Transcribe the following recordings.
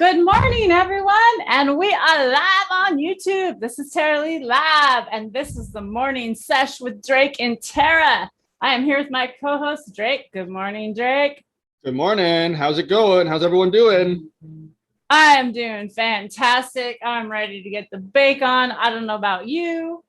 Good morning, everyone, and we are live on YouTube. This is TaraLee Live, and this is the morning sesh with Drake and Tara. I am here with my co-host, Drake. Good morning, Drake. Good morning. How's it going? How's everyone doing? I am doing fantastic. I'm ready to get the bake on. I don't know about you.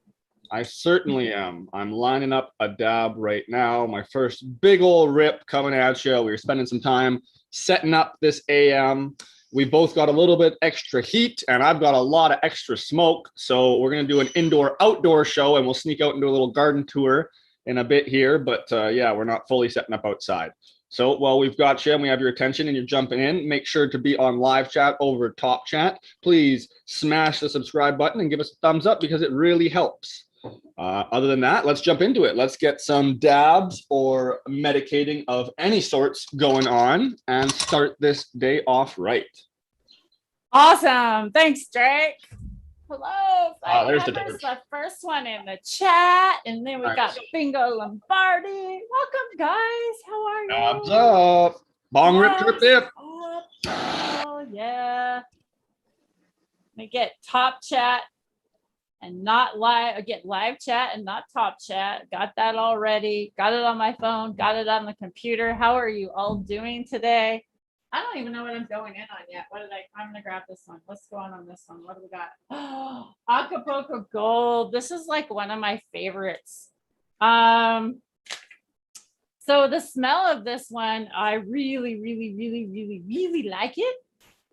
I certainly am. I'm lining up a dab right now. My first big old rip coming at you. We were spending some time setting up this AM. We both got a little bit extra heat, and I've got a lot of extra smoke. So we're going to do an indoor-outdoor show, and we'll sneak out and do a little garden tour in a bit here. But yeah, we're not fully setting up outside. So while we've got you and we have your attention and you're jumping in, make sure to be on live chat over top chat. Please smash the subscribe button and give us a thumbs up because it really helps. Other than that, let's jump into it. Let's get some dabs or medicating of any sorts going on and start this day off right. Awesome. Thanks, Drake. Hello. There's the first one in the chat. And then we got Bingo Lombardi. Welcome, guys. How are you? What's up? Bong rip trip dip. Oh, yeah. Let me get top chat. And not live, get live chat and not top chat. Got that already. Got it on my phone. Got it on the computer. How are you all doing today? I don't even know what I'm going in on yet. I'm going to grab this one. Let's go on this one. What do we got? Oh, Acapulco Gold. This is like one of my favorites. So the smell of this one, I really like it.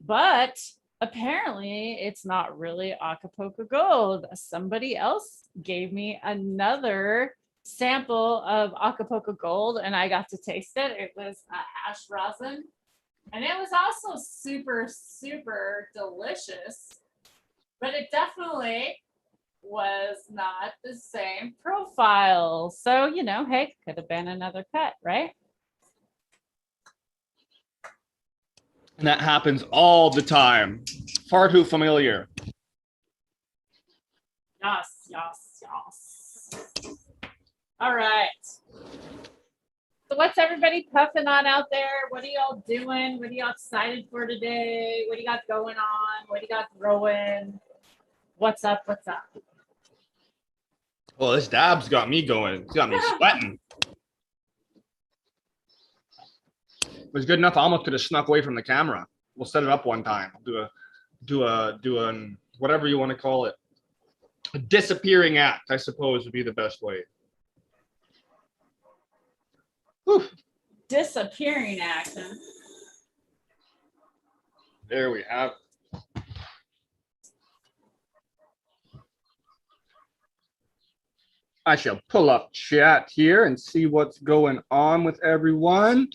But apparently, it's not really Acapulco Gold. Somebody else gave me another sample of Acapulco Gold, and I got to taste it. It was a hash rosin, and it was also super delicious, but it definitely was not the same profile. So, you know, hey, could have been another cut, right? And that happens all the time. Far too familiar. Yes. All right. So what's everybody puffing on out there? What are y'all doing? What are y'all excited for today? What do you got going on? What do you got growing? What's up? Well, this dab's got me going. It's got me sweating. It was good enough. I almost could have snuck away from the camera. We'll set it up one time. Do a whatever you want to call it. A disappearing act, I suppose, would be the best way. Whew. Disappearing act. Huh? There we have it. I shall pull up chat here and see what's going on with everyone.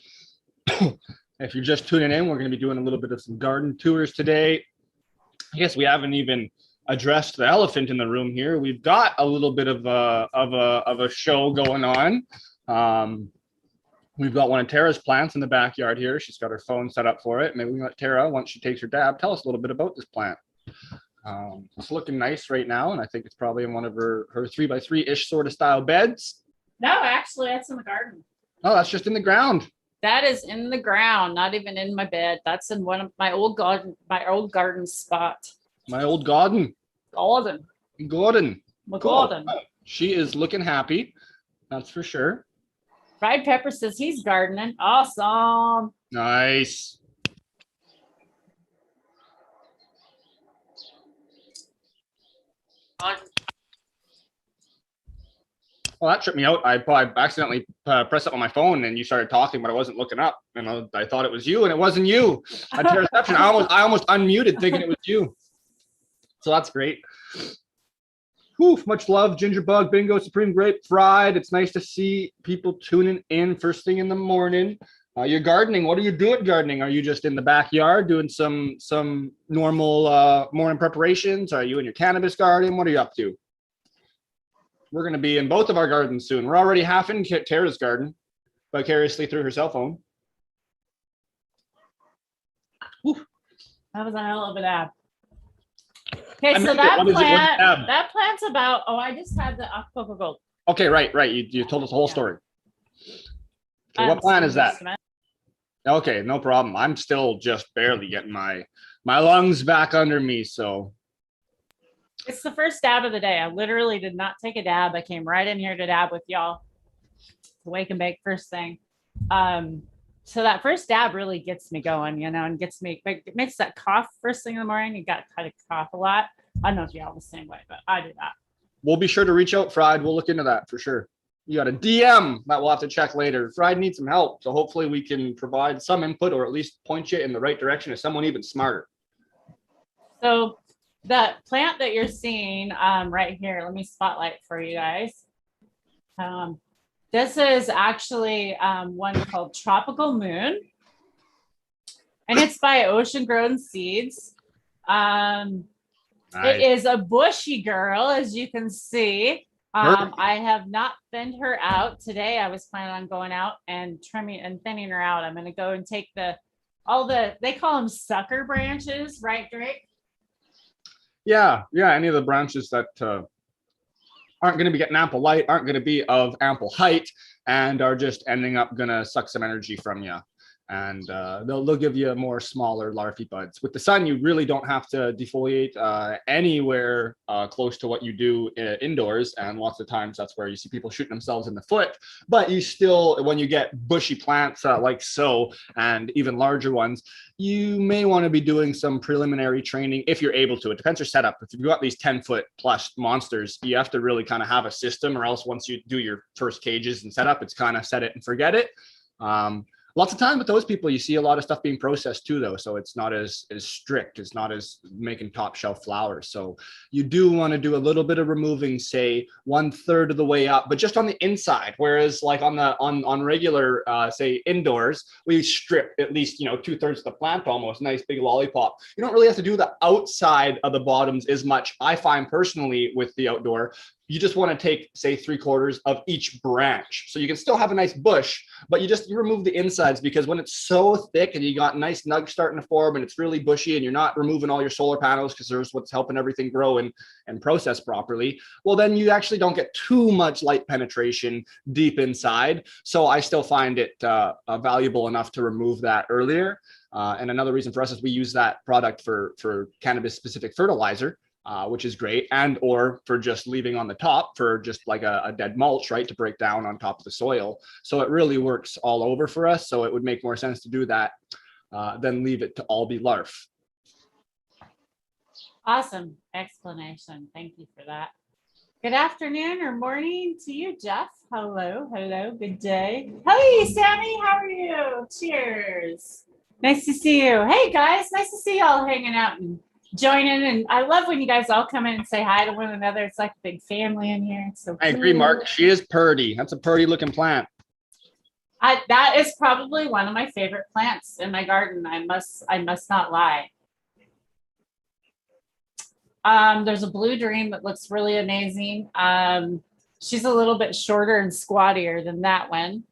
If you're just tuning in, we're going to be doing a little bit of some garden tours today. I guess we haven't even addressed the elephant in the room here. We've got a little bit of a show going on. We've got one of Tara's plants in the backyard here. She's got her phone set up for it. Maybe we can let Tara, once she takes her dab, tell us a little bit about this plant. It's looking nice right now, and I think it's probably in one of her 3x3-ish sort of style beds. No, actually, that's in the garden. Oh, that's just in the ground. That is in the ground, not even in my bed. That's in one of my old garden spot. My old garden. Gordon. She is looking happy. That's for sure. Fried Pepper says he's gardening. Awesome. Nice. Well, that tripped me out. I accidentally pressed up on my phone and you started talking, but I wasn't looking up. And I thought it was you, and it wasn't you. Reception. I almost unmuted thinking it was you. So that's great. Whew, much love, Gingerbug, Bingo, Supreme Grape, Fried. It's nice to see people tuning in first thing in the morning. You're gardening. What are you doing gardening? Are you just in the backyard doing some normal morning preparations? Are you in your cannabis garden? What are you up to? We're going to be in both of our gardens soon. We're already half in Tara's garden, vicariously through her cell phone. Whew. That was a hell of a dab. Okay, so that plant's about, I just had the Acapulco Gold. Okay, right. You told us the whole story. So what plant is that? Okay, no problem. I'm still just barely getting my lungs back under me. So It's the first dab of the day. I literally did not take a dab. I came right in here to dab with y'all. Wake and bake first thing. So that first dab really gets me going, and gets me, it makes that cough first thing in the morning. You got to kind of cough a lot. I don't know if y'all the same way, but I do that. we'll be sure to reach out, Fried. We'll look into that for sure. You got a DM that we'll have to check later. Fried needs some help. So hopefully we can provide some input or at least point you in the right direction of someone even smarter. So that plant that you're seeing right here, let me spotlight for you guys. This is actually one called Tropical Moon, and it's by Ocean Grown Seeds. Nice. It is a bushy girl, as you can see. I have not thinned her out today. I was planning on going out and trimming and thinning her out. I'm going to go and take they call them sucker branches, right, Drake? Yeah. Any of the branches that aren't going to be getting ample light, aren't going to be of ample height, and are just ending up going to suck some energy from you. And they'll give you more smaller larvae buds. With the sun, you really don't have to defoliate anywhere close to what you do indoors. And lots of times that's where you see people shooting themselves in the foot. But you still, when you get bushy plants like so, and even larger ones, you may want to be doing some preliminary training if you're able to. It depends your setup. If you've got these 10-foot plus monsters, you have to really kind of have a system, or else once you do your first cages and setup, it's kind of set it and forget it. Lots of time with those people, you see a lot of stuff being processed too, though. So it's not as strict. It's not as making top shelf flowers. So you do want to do a little bit of removing, say 1/3 of the way up, but just on the inside. Whereas like on regular, say indoors, we strip at least, 2/3 of the plant, almost nice big lollipop. You don't really have to do the outside of the bottoms as much. I find personally with the outdoor, you just want to take, say, 3/4 of each branch. So you can still have a nice bush, but you remove the insides, because when it's so thick and you got nice nugs starting to form and it's really bushy and you're not removing all your solar panels, because there's what's helping everything grow and process properly, well, then you actually don't get too much light penetration deep inside. So I still find it valuable enough to remove that earlier. And another reason for us is we use that product for cannabis specific fertilizer. Which is great, and or for just leaving on the top for just like a dead mulch, right, to break down on top of the soil. So it really works all over for us. So it would make more sense to do that than leave it to all be larf. Awesome explanation. Thank you for that. Good afternoon or morning to you, Jeff. Hello, good day. Hey, Sammy, how are you? Cheers. Nice to see you. Hey, guys, nice to see y'all hanging out and join in. And I love when you guys all come in and say hi to one another. It's like a big family in here. It's so I agree, Mark. She is purdy. That's a purdy looking plant. That is probably one of my favorite plants in my garden. I must not lie. There's a blue dream that looks really amazing. She's a little bit shorter and squattier than that one.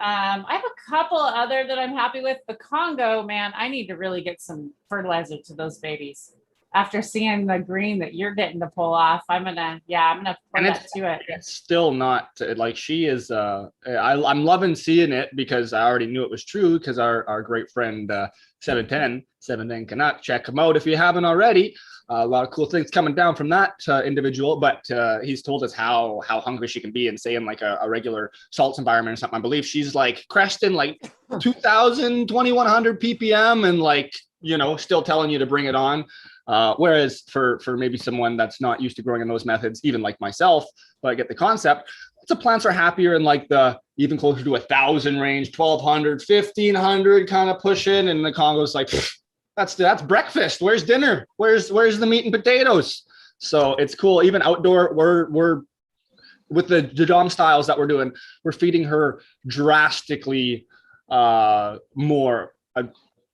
I have a couple other that I'm happy with. The Congo, man, I need to really get some fertilizer to those babies. After seeing the green that you're getting to pull off, I'm gonna pour that to it. It's still not like she is. I'm loving seeing it, because I already knew it was true, because our great friend 710 Canuck, check him out if you haven't already. A lot of cool things coming down from that individual, but he's told us how hungry she can be, and say in like a regular salts environment or something, I believe she's like cresting like 2,000, 2,100 ppm, and like, still telling you to bring it on. Whereas for maybe someone that's not used to growing in those methods, even like myself, but I get the concept, the plants are happier in like the even closer to 1,000 range, 1,200, 1,500 kind of pushing, and the Congo's like, that's breakfast. Where's dinner? Where's the meat and potatoes? So it's cool. Even outdoor, we're with the Dom styles that we're doing, we're feeding her drastically more.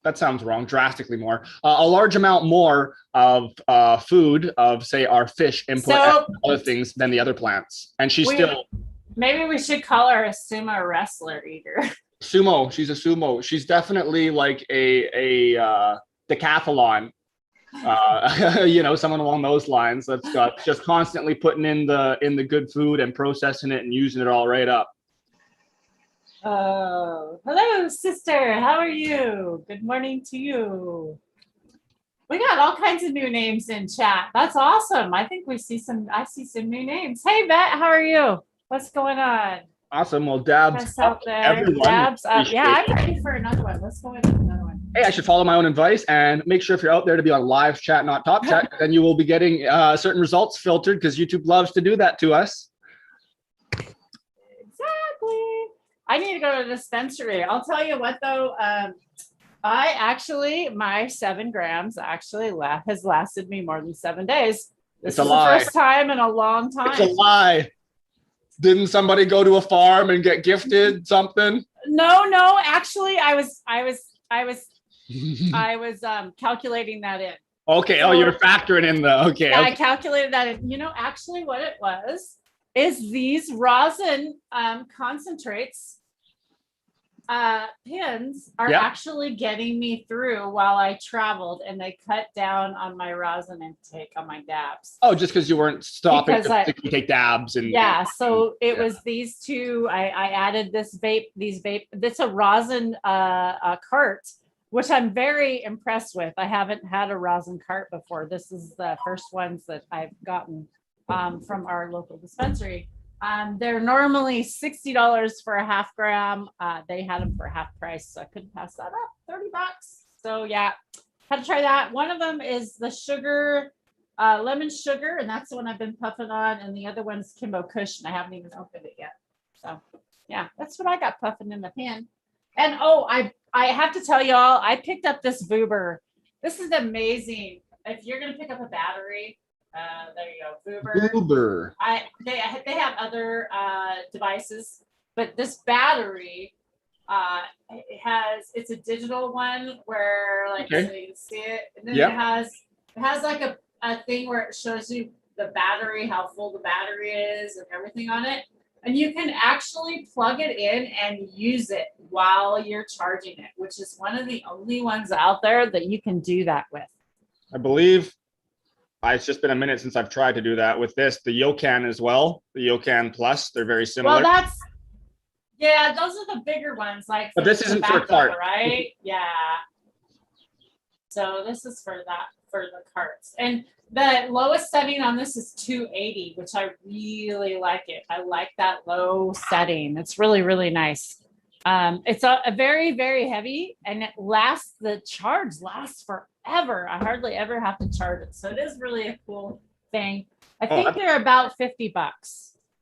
That sounds wrong. Drastically more, a large amount more of food of, say, our fish input and other things than the other plants. And maybe we should call her a sumo wrestler eater. Sumo. She's a sumo. She's definitely like a decathlon. Someone along those lines that's got just constantly putting in the good food and processing it and using it all right up. Oh, hello, sister. How are you? Good morning to you. We got all kinds of new names in chat. That's awesome. I see some new names. Hey, Bet, how are you? What's going on? Awesome. Well, dabs Press up, out there. everyone. Dabs up. Yeah, Appreciate I'm it. ready for another one. Let's go with another one. Hey, I should follow my own advice and make sure if you're out there to be on live chat, not top chat, then you will be getting certain results filtered because YouTube loves to do that to us. Exactly. I need to go to the dispensary. I'll tell you what though. My 7 grams actually has lasted me more than 7 days. This It's a is lie. the first time in a long time. It's a lie. Didn't somebody go to a farm and get gifted something? No. Actually, I was calculating that in. Okay. So, Oh, you're factoring in the okay. Yeah, Okay. I calculated that in. Actually, what it was is these rosin concentrates pins are Yep. actually getting me through while I traveled, and they cut down on my rosin intake on my dabs. Oh, just because you weren't stopping Because to take dabs and Yeah, so it Yeah. was these two. I added these vape. This a rosin cart, which I'm very impressed with. I haven't had a rosin cart before. This is the first ones that I've gotten from our local dispensary. They're normally $60 for a half gram. They had them for half price, so I couldn't pass that up. $30. So yeah, had to try that. One of them is the sugar, lemon sugar, and that's the one I've been puffing on. And the other one's Kimbo Kush, and I haven't even opened it yet. So yeah, that's what I got puffing in the pan. And I have to tell y'all, I picked up this Vuber. This is amazing. If you're gonna pick up a battery, there you go, Vuber. Uber. They have other devices, but this battery it's a digital one where so you can see it, and then it has like a thing where it shows you the battery, how full the battery is, and everything on it. And you can actually plug it in and use it while you're charging it, which is one of the only ones out there that you can do that with. I believe it's just been a minute since I've tried to do that with this. The Yokan as well, the Yokan Plus, they're very similar. Well, those are the bigger ones. But this isn't for a cart, right? Yeah. So this is for the carts. And the lowest setting on this is 280, which I really like it. I like that low setting. It's really, really nice. It's a very, very heavy, and the charge lasts forever. I hardly ever have to charge it. So it is really a cool thing. I think they're about $50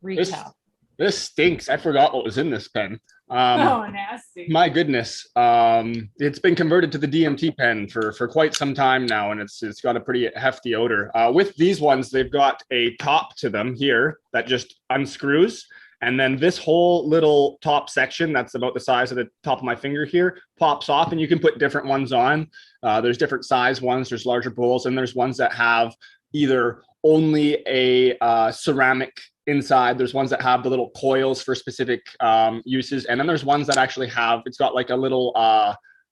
retail. This stinks. I forgot what was in this pen. Nasty. My goodness. It's been converted to the DMT pen for quite some time now, and it's got a pretty hefty odor. With these ones, they've got a top to them here that just unscrews. And then this whole little top section that's about the size of the top of my finger here pops off, and you can put different ones on. There's different size ones. There's larger bowls, and there's ones that have either only a ceramic inside. There's ones that have the little coils for specific uses, and then there's ones that actually have, it's got like a little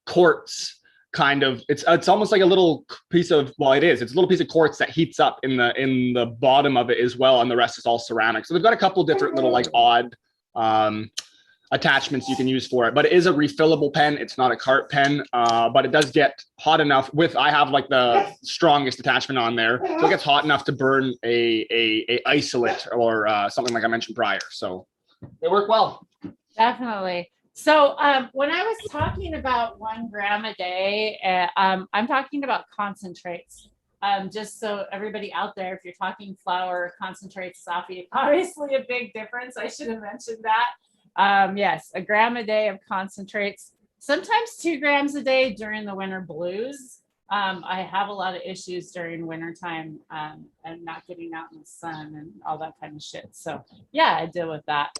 quartz kind of, it's almost like a little piece of, it's a little piece of quartz that heats up in the bottom of it as well, and the rest is all ceramic. So they've got a couple different little like odd attachments you can use for it, but it is a refillable pen. It's not a cart pen, but it does get hot enough I have like the strongest attachment on there, so it gets hot enough to burn a isolate or something like I mentioned prior. So they work well. Definitely. So when I was talking about 1 gram a day, I'm talking about concentrates. Just so everybody out there, if you're talking flour, concentrates, obviously a big difference. I should have mentioned that. Yes, 1 gram a day of concentrates, sometimes 2 grams a day during the winter blues. I have a lot of issues during winter time and not getting out in the sun and all that kind of shit. So yeah, I deal with that.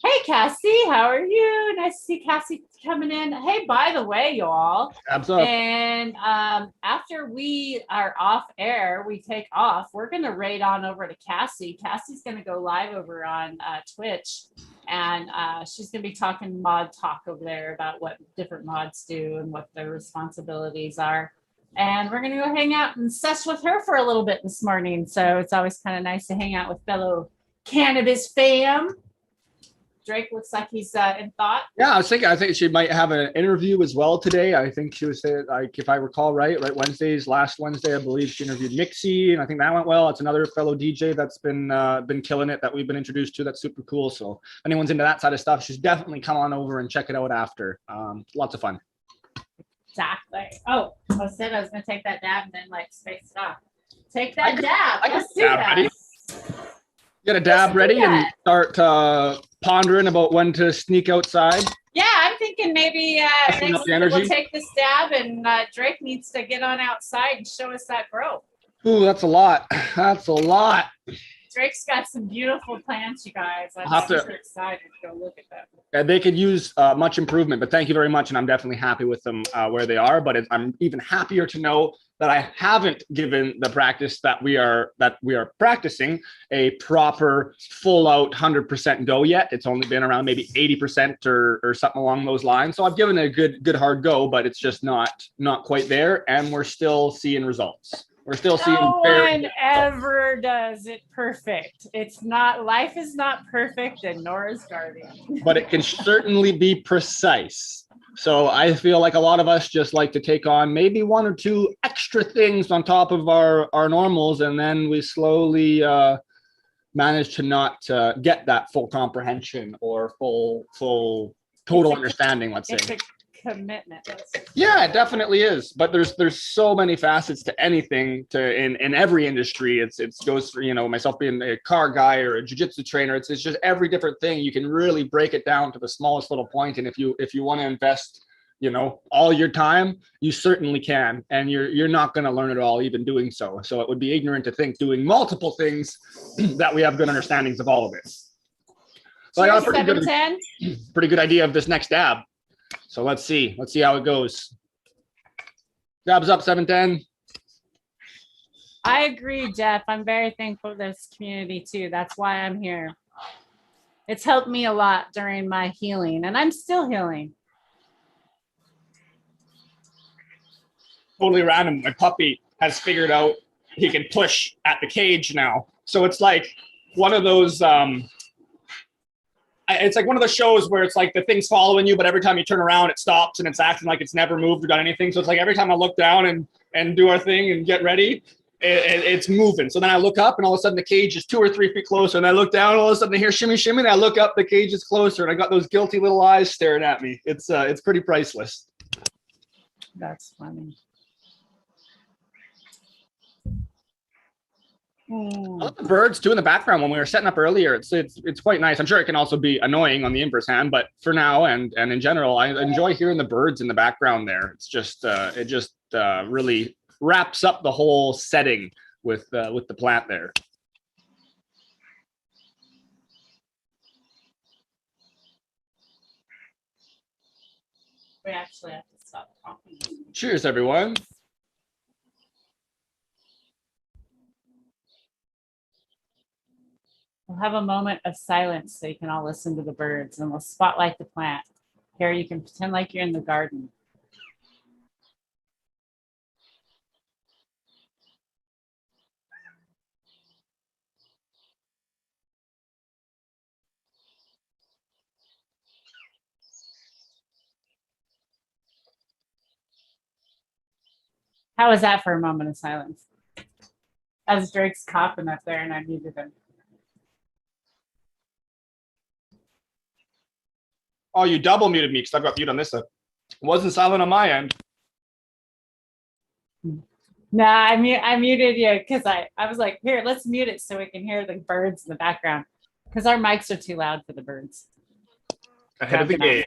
Hey, Cassie, how are you? Nice to see Cassie coming in. Hey, by the way, y'all. Absolutely. And after we are off air, we take off. We're going to raid on over to Cassie. Cassie's going to go live over on Twitch. And she's going to be talking mod talk over there about what different mods do and what their responsibilities are. And we're going to go hang out and sesh with her for a little bit this morning. So it's always kind of nice to hang out with fellow cannabis fam. Drake looks like he's in thought. Yeah, I think she might have an interview as well today. I think she was saying, like, if I recall right, last Wednesday, I believe she interviewed Mixie, and I think that went well. It's another fellow DJ that's been killing it that we've been introduced to. That's super cool. So if anyone's into that side of stuff, she's definitely come on over and check it out after. Lots of fun. Exactly. Oh, I said I was gonna take that dab and then like space it off. Take that dab. I got Let's do dab that. ready. Get a dab ready and start pondering about when to sneak outside. Yeah, I'm thinking maybe next we'll take this dab and Drake needs to get on outside and show us that growth. Ooh, that's a lot. That's a lot. Drake's got some beautiful plants, you guys. I'm super excited to go look at them. They could use much improvement, but thank you very much. And I'm definitely happy with them where they are. But I'm even happier to know that I haven't given the practice that we are practicing a proper full out 100% go yet. It's only been around maybe 80% or something along those lines. So I've given it a good hard go, but it's just not quite there. And we're still seeing results. We're still seeing. No one ever does it perfect. It's not, life is not perfect, and nor is gardening. But it can certainly be precise. So I feel like a lot of us just like to take on maybe one or two extra things on top of our normals, and then we slowly manage to not get that full comprehension or full total understanding, let's say. It's a commitment. Yeah, it definitely is. But there's so many facets to anything in every industry. It goes for, myself being a car guy or a jiu-jitsu trainer. It's just every different thing. You can really break it down to the smallest little point. And if you want to invest, all your time, you certainly can. And you're not going to learn it all even doing so. So it would be ignorant to think doing multiple things that we have good understandings of all of it. So I got a pretty good idea of this next dab. So let's see how it goes. Dabs up 710. I agree, Jeff. I'm very thankful for this community too. That's why I'm here. It's helped me a lot during my healing, and I'm still healing. Totally random. My puppy has figured out he can push at the cage now. So it's like one of those it's like one of the shows where it's like the thing's following you, but every time you turn around, it stops and it's acting like it's never moved or done anything. So it's like every time I look down and do our thing and get ready, it's moving. So then I look up and all of a sudden the cage is 2 or 3 feet closer. And I look down, all of a sudden I hear shimmy, shimmy. And I look up, the cage is closer. And I got those guilty little eyes staring at me. It's pretty priceless. That's funny. I love the birds too in the background when we were setting up earlier. It's quite nice. I'm sure it can also be annoying on the inverse hand, but for now and in general, I enjoy hearing the birds in the background there. It's just it just really wraps up the whole setting with the plant there. We actually have to stop talking. Cheers, everyone. We'll have a moment of silence so you can all listen to the birds, and we'll spotlight the plant. Here you can pretend like you're in the garden. How was that for a moment of silence? As Drake's coughing up there and I muted him. Oh, you double muted me because I've got mute on this side. It wasn't silent on my end. No, I muted you because I was like, here, let's mute it so we can hear the birds in the background because our mics are too loud for the birds. Ahead of the game.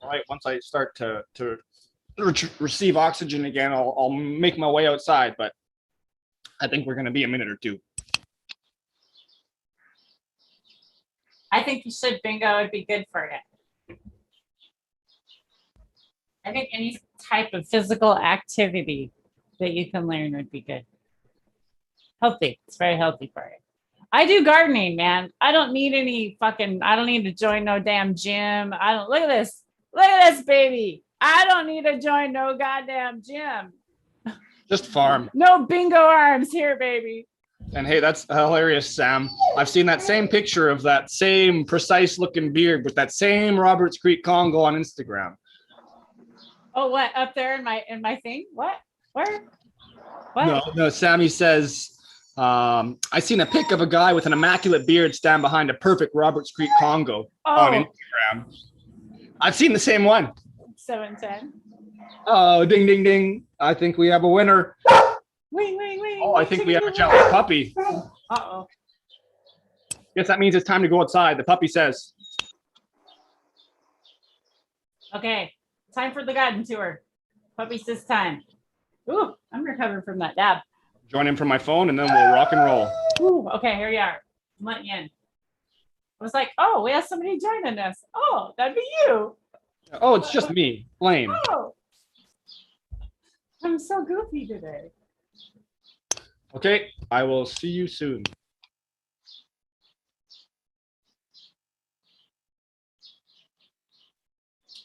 All right, once I start to receive oxygen again, I'll make my way outside, but I think we're going to be a minute or two. I think you should. Bingo would be good for you. I think any type of physical activity that you can learn would be good. Healthy. It's very healthy for you. I do gardening, man. I don't need I don't need to join no damn gym. Look at this. Look at this, baby. I don't need to join no goddamn gym. Just farm. No bingo arms here, baby. And hey, that's hilarious, Sam. I've seen that same picture of that same precise looking beard with that same Roberts Creek Congo on Instagram. Oh, what? Up there in my thing? What? Where? What? No, Sammy says, I seen a pic of a guy with an immaculate beard stand behind a perfect Roberts Creek Congo on Instagram. I've seen the same one. 710. Oh, ding, ding, ding. I think we have a winner. Wing, wing, wing. Oh, I think we have a jealous puppy. Uh-oh. Guess that means it's time to go outside. The puppy says. Okay, time for the garden tour. Puppy says time. Ooh, I'm recovering from that dab. Join in from my phone and then we'll rock and roll. Ooh, okay, here you are. I'm letting you in. I was like, oh, we have somebody joining us. Oh, that'd be you. Oh, it's just me. Lame. Oh, I'm so goofy today. Okay, I will see you soon.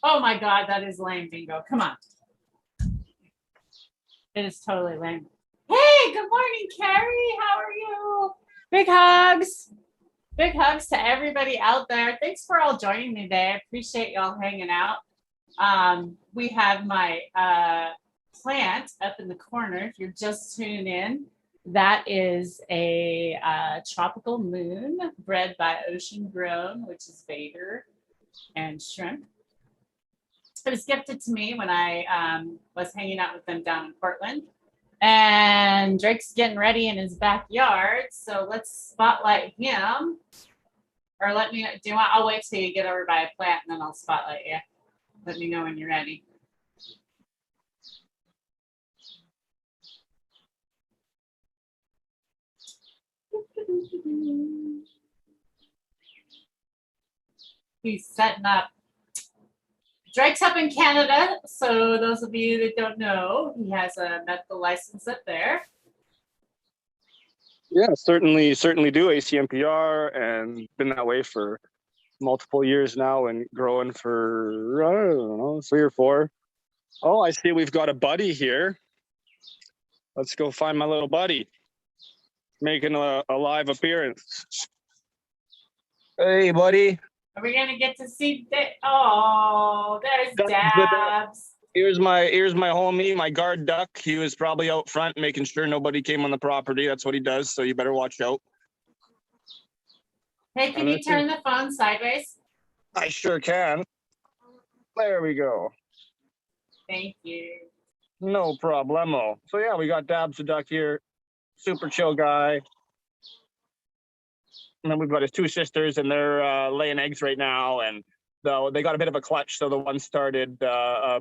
Oh my God, that is lame, Bingo. Come on. It is totally lame. Hey, good morning, Carrie. How are you? Big hugs. Big hugs to everybody out there. Thanks for all joining me today. I appreciate y'all hanging out. We have my plant up in the corner. If you're just tuning in, that is a tropical moon bred by Ocean Grown, which is Vader and shrimp. It was gifted to me when I was hanging out with them down in Portland. And Drake's getting ready in his backyard. So let's spotlight him. Or let me, do you want, I'll wait till you get over by a plant and then I'll spotlight you. Let me know when you're ready. He's setting up. Drake's up in Canada, so those of you that don't know, he has a medical license up there. Yeah, certainly do ACMPR and been that way for multiple years now and growing for, I don't know, 3 or 4. Oh, I see we've got a buddy here. Let's go find my little buddy. Making a live appearance. Hey, buddy. Are we gonna get to see that? Oh, there's Dabs. Here's my homie, my guard duck. He was probably out front making sure nobody came on the property. That's what he does, so you better watch out. Hey, can you turn the phone sideways? I sure can. There we go. Thank you. No problemo. So yeah, we got Dabs the duck here. Super chill guy. And then we've got his 2 sisters, and they're laying eggs right now. And they got a bit of a clutch, so the one started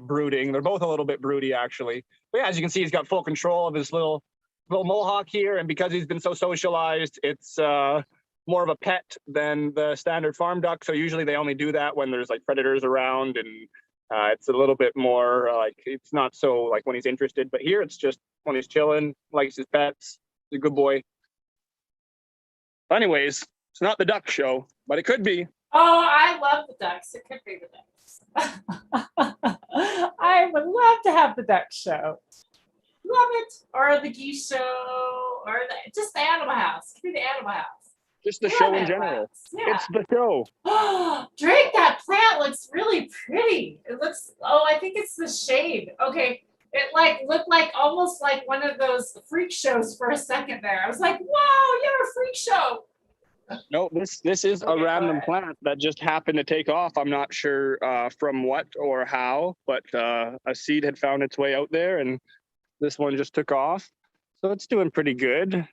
brooding. They're both a little bit broody, actually. But yeah, as you can see, he's got full control of his little mohawk here. And because he's been so socialized, it's more of a pet than the standard farm duck. So usually they only do that when there's like predators around, and it's a little bit more like, it's not so like when he's interested. But here it's just when he's chilling, likes his pets. He's a good boy. Anyways, it's not the duck show, but it could be. Oh, I love the ducks. It could be the ducks. I would love to have the duck show. Love it. Or the geese show, or just the animal house. It could be the animal house. Just the show in general. Yeah. It's the show. Drake, that plant looks really pretty. It looks, oh, I think it's the shade. Okay. It like looked like almost like one of those freak shows for a second there. I was like, whoa, you're a freak show. No, this is a random plant that just happened to take off. I'm not sure from what or how, but a seed had found its way out there, and this one just took off. So it's doing pretty good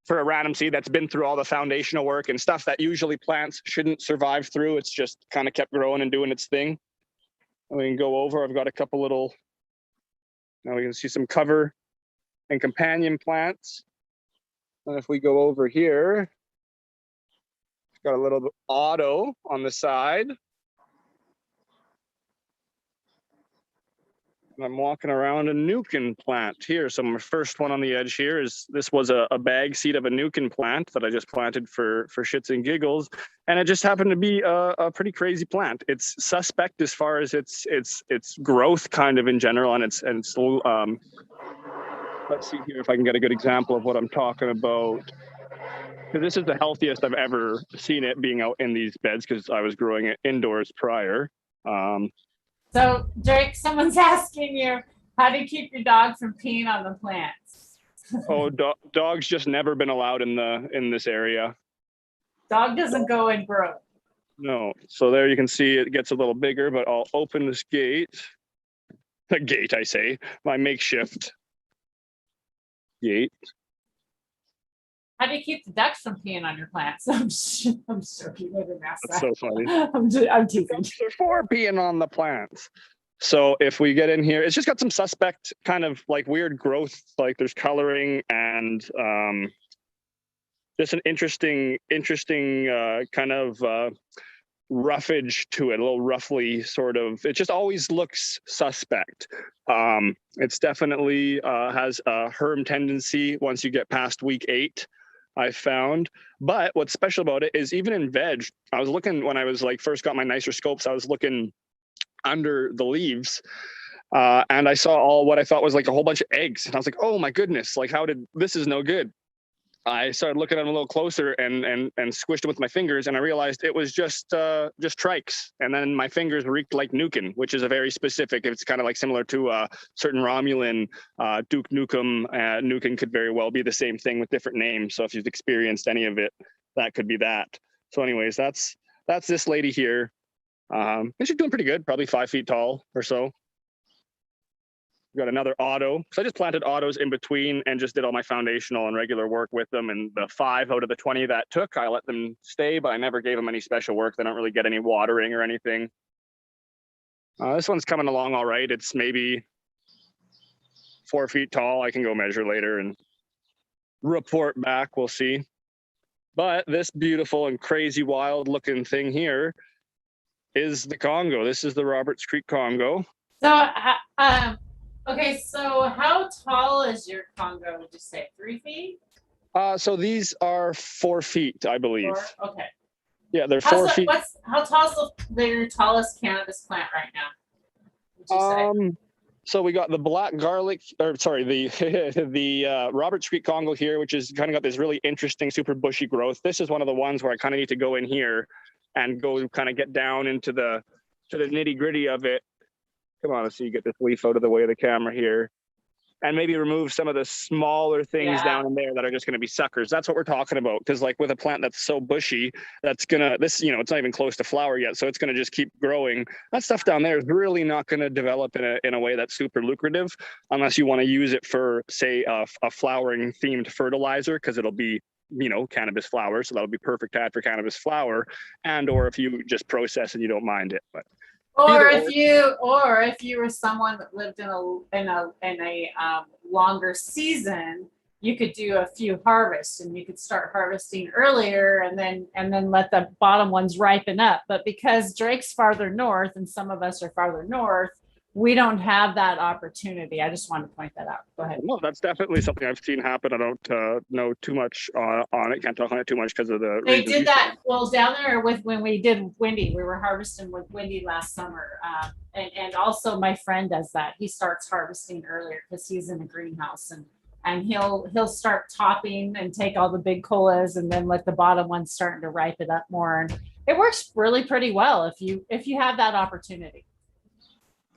for a random seed that's been through all the foundational work and stuff that usually plants shouldn't survive through. It's just kind of kept growing and doing its thing. And we can go over. I've got a couple little. Now we can see some cover and companion plants. And if we go over here, got a little auto on the side. I'm walking around a nukin plant here. So my first one on the edge here is this was a bag seed of a nukin plant that I just planted for shits and giggles, and it just happened to be a pretty crazy plant. It's suspect as far as its growth kind of in general, and it's let's see here if I can get a good example of what I'm talking about. Because this is the healthiest I've ever seen it being out in these beds because I was growing it indoors prior. So, Drake, someone's asking you, how do you keep your dog from peeing on the plants? Dogs just never been allowed in this area. Dog doesn't go and grow. No. So there you can see it gets a little bigger, but I'll open this gate. The gate, I say, my makeshift gate. How do you keep the ducks from peeing on your plants? I'm joking. I didn't ask That's that. so funny. I'm teasing. They're for peeing on the plants. So if we get in here, it's just got some suspect kind of like weird growth, like there's coloring and just an interesting kind of roughage to it, a little roughly sort of. It just always looks suspect. It's definitely has a herm tendency once you get past week 8. I found. But what's special about it is even in veg, I was looking when I was like first got my nicer scopes, I was looking under the leaves and I saw all what I thought was like a whole bunch of eggs. And I was like, oh my goodness, like this is no good. I started looking at them a little closer and squished them with my fingers, and I realized it was just trikes. And then my fingers reeked like nukin, which is a very specific. It's kind of like similar to certain Romulan Duke Nukem. Nukin could very well be the same thing with different names. So if you've experienced any of it, that could be that. So, anyways, that's this lady here. And she's doing pretty good, probably 5 feet tall or so. We got another auto. So I just planted autos in between and just did all my foundational and regular work with them. And the 5 out of the 20 that took, I let them stay, but I never gave them any special work. They don't really get any watering or anything. This one's coming along all right. It's maybe 4 feet tall. I can go measure later and report back. We'll see. But this beautiful and crazy wild looking thing here is the Congo. This is the Roberts Creek Congo. So, okay, so how tall is your Congo, would you say? 3 feet? So these are 4 feet, I believe. 4? Okay. Yeah, they're 4 feet. How tall is your tallest cannabis plant right now, would you say? So we got the black garlic, or sorry, the Roberts Creek Congo here, which is kind of got this really interesting, super bushy growth. This is one of the ones where I kind of need to go in here and go kind of get down into the nitty gritty of it. Come on, let's see, get this leaf out of the way of the camera here. And maybe remove some of the smaller things down in there that are just going to be suckers. That's what we're talking about. Because like with a plant that's so bushy, it's not even close to flower yet. So it's going to just keep growing. That stuff down there is really not going to develop in a way that's super lucrative unless you want to use it for, say, a flowering themed fertilizer, because it'll be, cannabis flower. So that'll be perfect ad for cannabis flower. And, or if you just process and you don't mind it. But Or if you were someone that lived in a longer season, you could do a few harvests, and you could start harvesting earlier and then let the bottom ones ripen up. But because Drake's farther north and some of us are farther north, we don't have that opportunity. I just want to point that out. Go ahead. No, that's definitely something I've seen happen. I don't know too much on it. Can't talk on it too much because of the. They did that down there when we did Windy. We were harvesting with Windy last summer, and also my friend does that. He starts harvesting earlier because he's in a greenhouse, and he'll start topping and take all the big colas and then let the bottom ones starting to ripen up more. And it works really pretty well if you have that opportunity.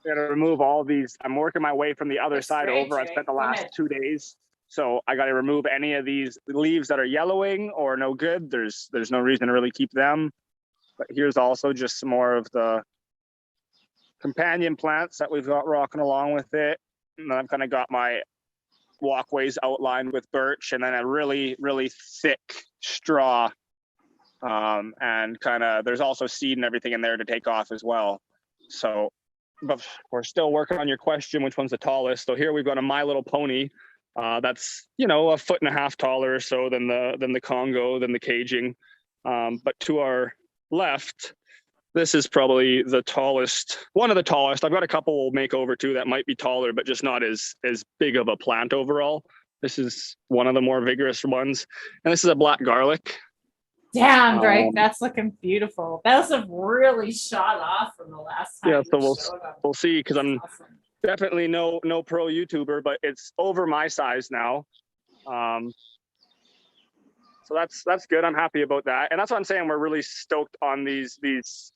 To remove all these. I'm working my way from the other side great, over. I've Jake. spent the Go last ahead. 2 days, so I got to remove any of these leaves that are yellowing or no good. There's no reason to really keep them. But here's also just some more of the companion plants that we've got rocking along with it. And then I've kind of got my walkways outlined with birch, and then a really, really thick straw. And kind of there's also seed and everything in there to take off as well. So. But we're still working on your question, which one's the tallest. So here we've got a My Little Pony. That's, 1.5 feet taller or so than the Congo, than the caging. But to our left, This is probably the tallest, one of the tallest. I've got a couple makeover too that might be taller, but just not as big of a plant overall. This is one of the more vigorous ones. And this is a black garlic. Damn, Drake, that's looking beautiful. Those have really shot off from the last time. Yeah, so you showed them. we'll see, because I'm Awesome. definitely no pro YouTuber, but it's over my size now. So that's good. I'm happy about that. And that's what I'm saying. We're really stoked on these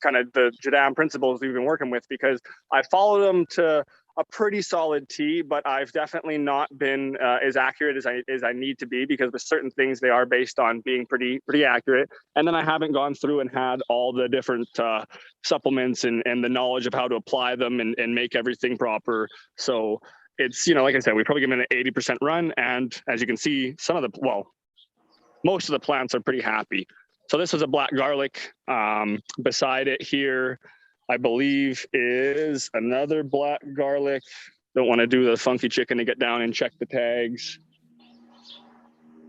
kind of the Jadam principles we've been working with, because I followed them to a pretty solid T, but I've definitely not been as accurate as I need to be, because with certain things they are based on being pretty accurate. And then I haven't gone through and had all the different supplements and the knowledge of how to apply them and make everything proper. So it's, like I said, we probably give it an 80% run. And as you can see, most of the plants are pretty happy. So this was a black garlic. Beside it here, I believe, is another black garlic. Don't want to do the funky chicken to get down and check the tags.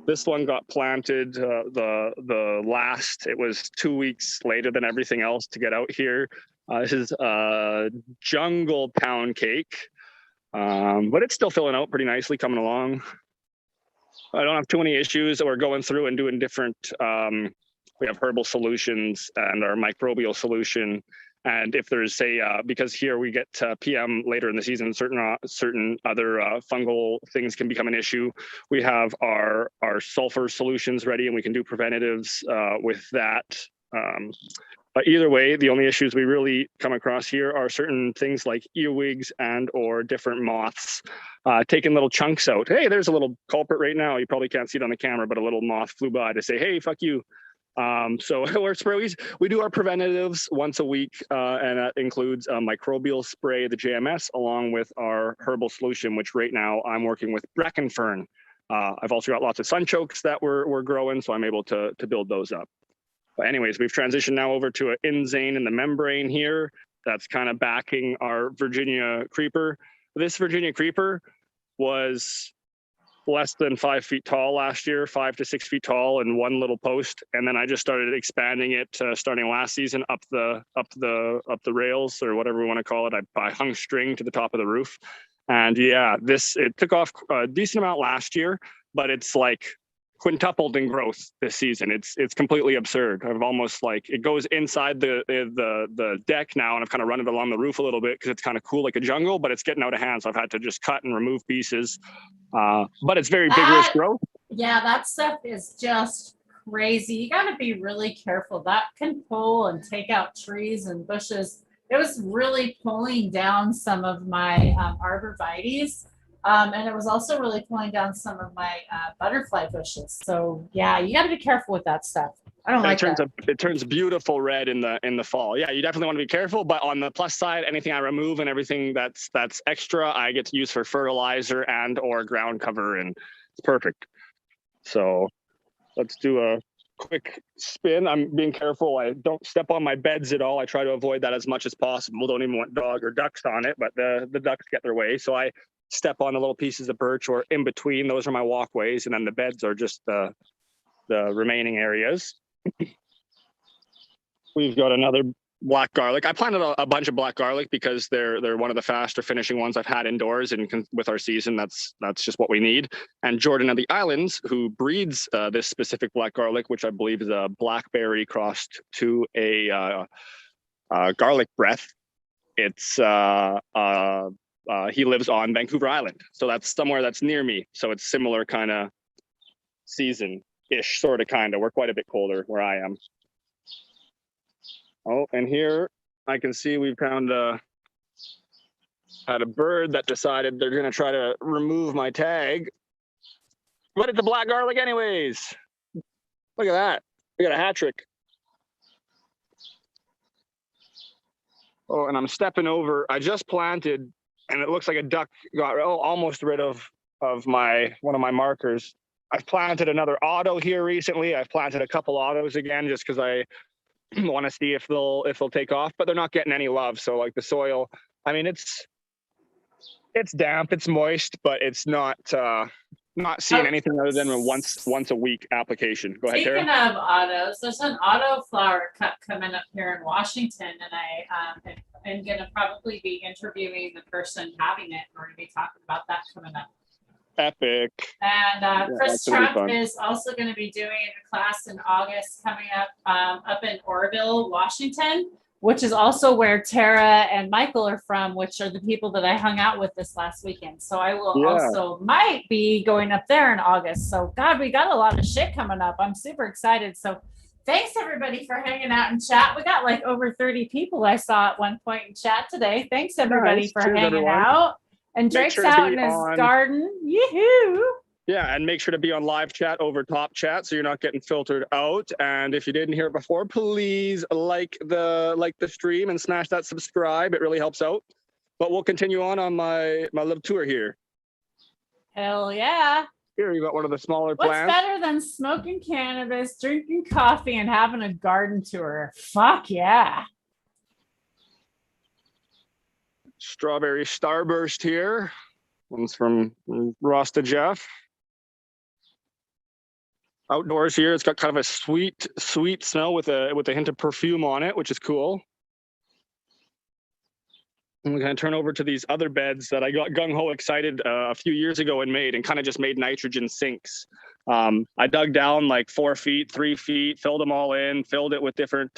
This one got planted it was 2 weeks later than everything else to get out here. This is a jungle pound cake, but it's still filling out pretty nicely, coming along. I don't have too many issues. We're going through and doing different, we have herbal solutions and our microbial solution. And if there's because here we get PM later in the season, certain other fungal things can become an issue. We have our sulfur solutions ready, and we can do preventatives with that. But either way, the only issues we really come across here are certain things like earwigs and or different moths taking little chunks out. Hey, there's a little culprit right now. You probably can't see it on the camera, but a little moth flew by to say, hey, fuck you. So we do our preventatives once a week, and that includes a microbial spray, the JMS, along with our herbal solution, which right now I'm working with bracken fern. I've also got lots of sunchokes that we're growing, so I'm able to build those up. But anyways, we've transitioned now over to an Inzane in the membrane here. That's kind of backing our Virginia creeper. This Virginia creeper was less than 5 feet tall last year, 5 to 6 feet tall, and one little post. And then I just started expanding it starting last season up the rails, or whatever we want to call it. I hung string to the top of the roof. And yeah, it took off a decent amount last year, but it's like quintupled in growth this season. It's completely absurd. I've almost it goes inside the deck now, and I've kind of run it along the roof a little bit because it's kind of cool like a jungle, but it's getting out of hand. So I've had to just cut and remove pieces. But it's very vigorous growth. Yeah, that stuff is just crazy. You got to be really careful. That can pull and take out trees and bushes. It was really pulling down some of my arborvitaes. And it was also really pulling down some of my butterfly bushes. So yeah, you got to be careful with that stuff. I don't like that. It turns beautiful red in the fall. Yeah, you definitely want to be careful. But on the plus side, anything I remove and everything that's extra, I get to use for fertilizer and or ground cover, and it's perfect. So let's do a quick spin. I'm being careful. I don't step on my beds at all. I try to avoid that as much as possible. Don't even want dog or ducks on it, but the ducks get their way. So I step on the little pieces of birch or in between. Those are my walkways, and then the beds are just the remaining areas. We've got another black garlic. I planted a bunch of black garlic because they're one of the faster finishing ones I've had indoors, and with our season, that's just what we need. And Jordan of the Islands, who breeds this specific black garlic, which I believe is a blackberry crossed to a garlic breath. It's he lives on Vancouver Island, so that's somewhere that's near me. So it's similar kind of season-ish, sort of kind of. We're quite a bit colder where I am. Oh, and here I can see we've had a bird that decided they're going to try to remove my tag. But it's a black garlic anyways. Look at that. We got a hat trick. Oh, and I'm stepping over. I just planted, and it looks like a duck got almost rid of one of my markers. I've planted another auto here recently. I've planted a couple autos again just because I want to see if they'll take off, but they're not getting any love. So like the soil, I mean, it's damp, it's moist, but it's not not seeing Oh. anything other than a once a week application. Go ahead, Speaking Tara. of autos, there's an auto flower cut coming up here in Washington, and I am going to probably be interviewing the person having it. We're going to be talking about that coming up. Epic. And Yeah, Chris that's gonna be Trump fun. is also going to be doing a class in August coming up in Oroville, Washington, which is also where Tara and Michael are from, which are the people that I hung out with this last weekend. So I will Yeah. also might be going up there in August. So God, we got a lot of shit coming up. I'm super excited. So thanks everybody for hanging out in chat. We got like over 30 people I saw at one point in chat today. Thanks everybody Nice. for Cheers, hanging everyone. out. And Make Drake's sure to out be in his on- garden. Yoo-hoo. Yeah, and make sure to be on live chat over top chat so you're not getting filtered out. And if you didn't hear it before, please like the stream and smash that subscribe. It really helps out. But we'll continue on my little tour here. Hell yeah. Here you got one of the smaller What's plants. better than smoking cannabis, drinking coffee, and having a garden tour? Fuck yeah. Strawberry Starburst here. One's from Ross to Jeff. Outdoors here, it's got kind of a sweet smell with a hint of perfume on it, which is cool. And we're going to turn over to these other beds that I got gung-ho excited a few years ago and made, and kind of just made nitrogen sinks. I dug down like 4 feet, 3 feet, filled them all in, filled it with different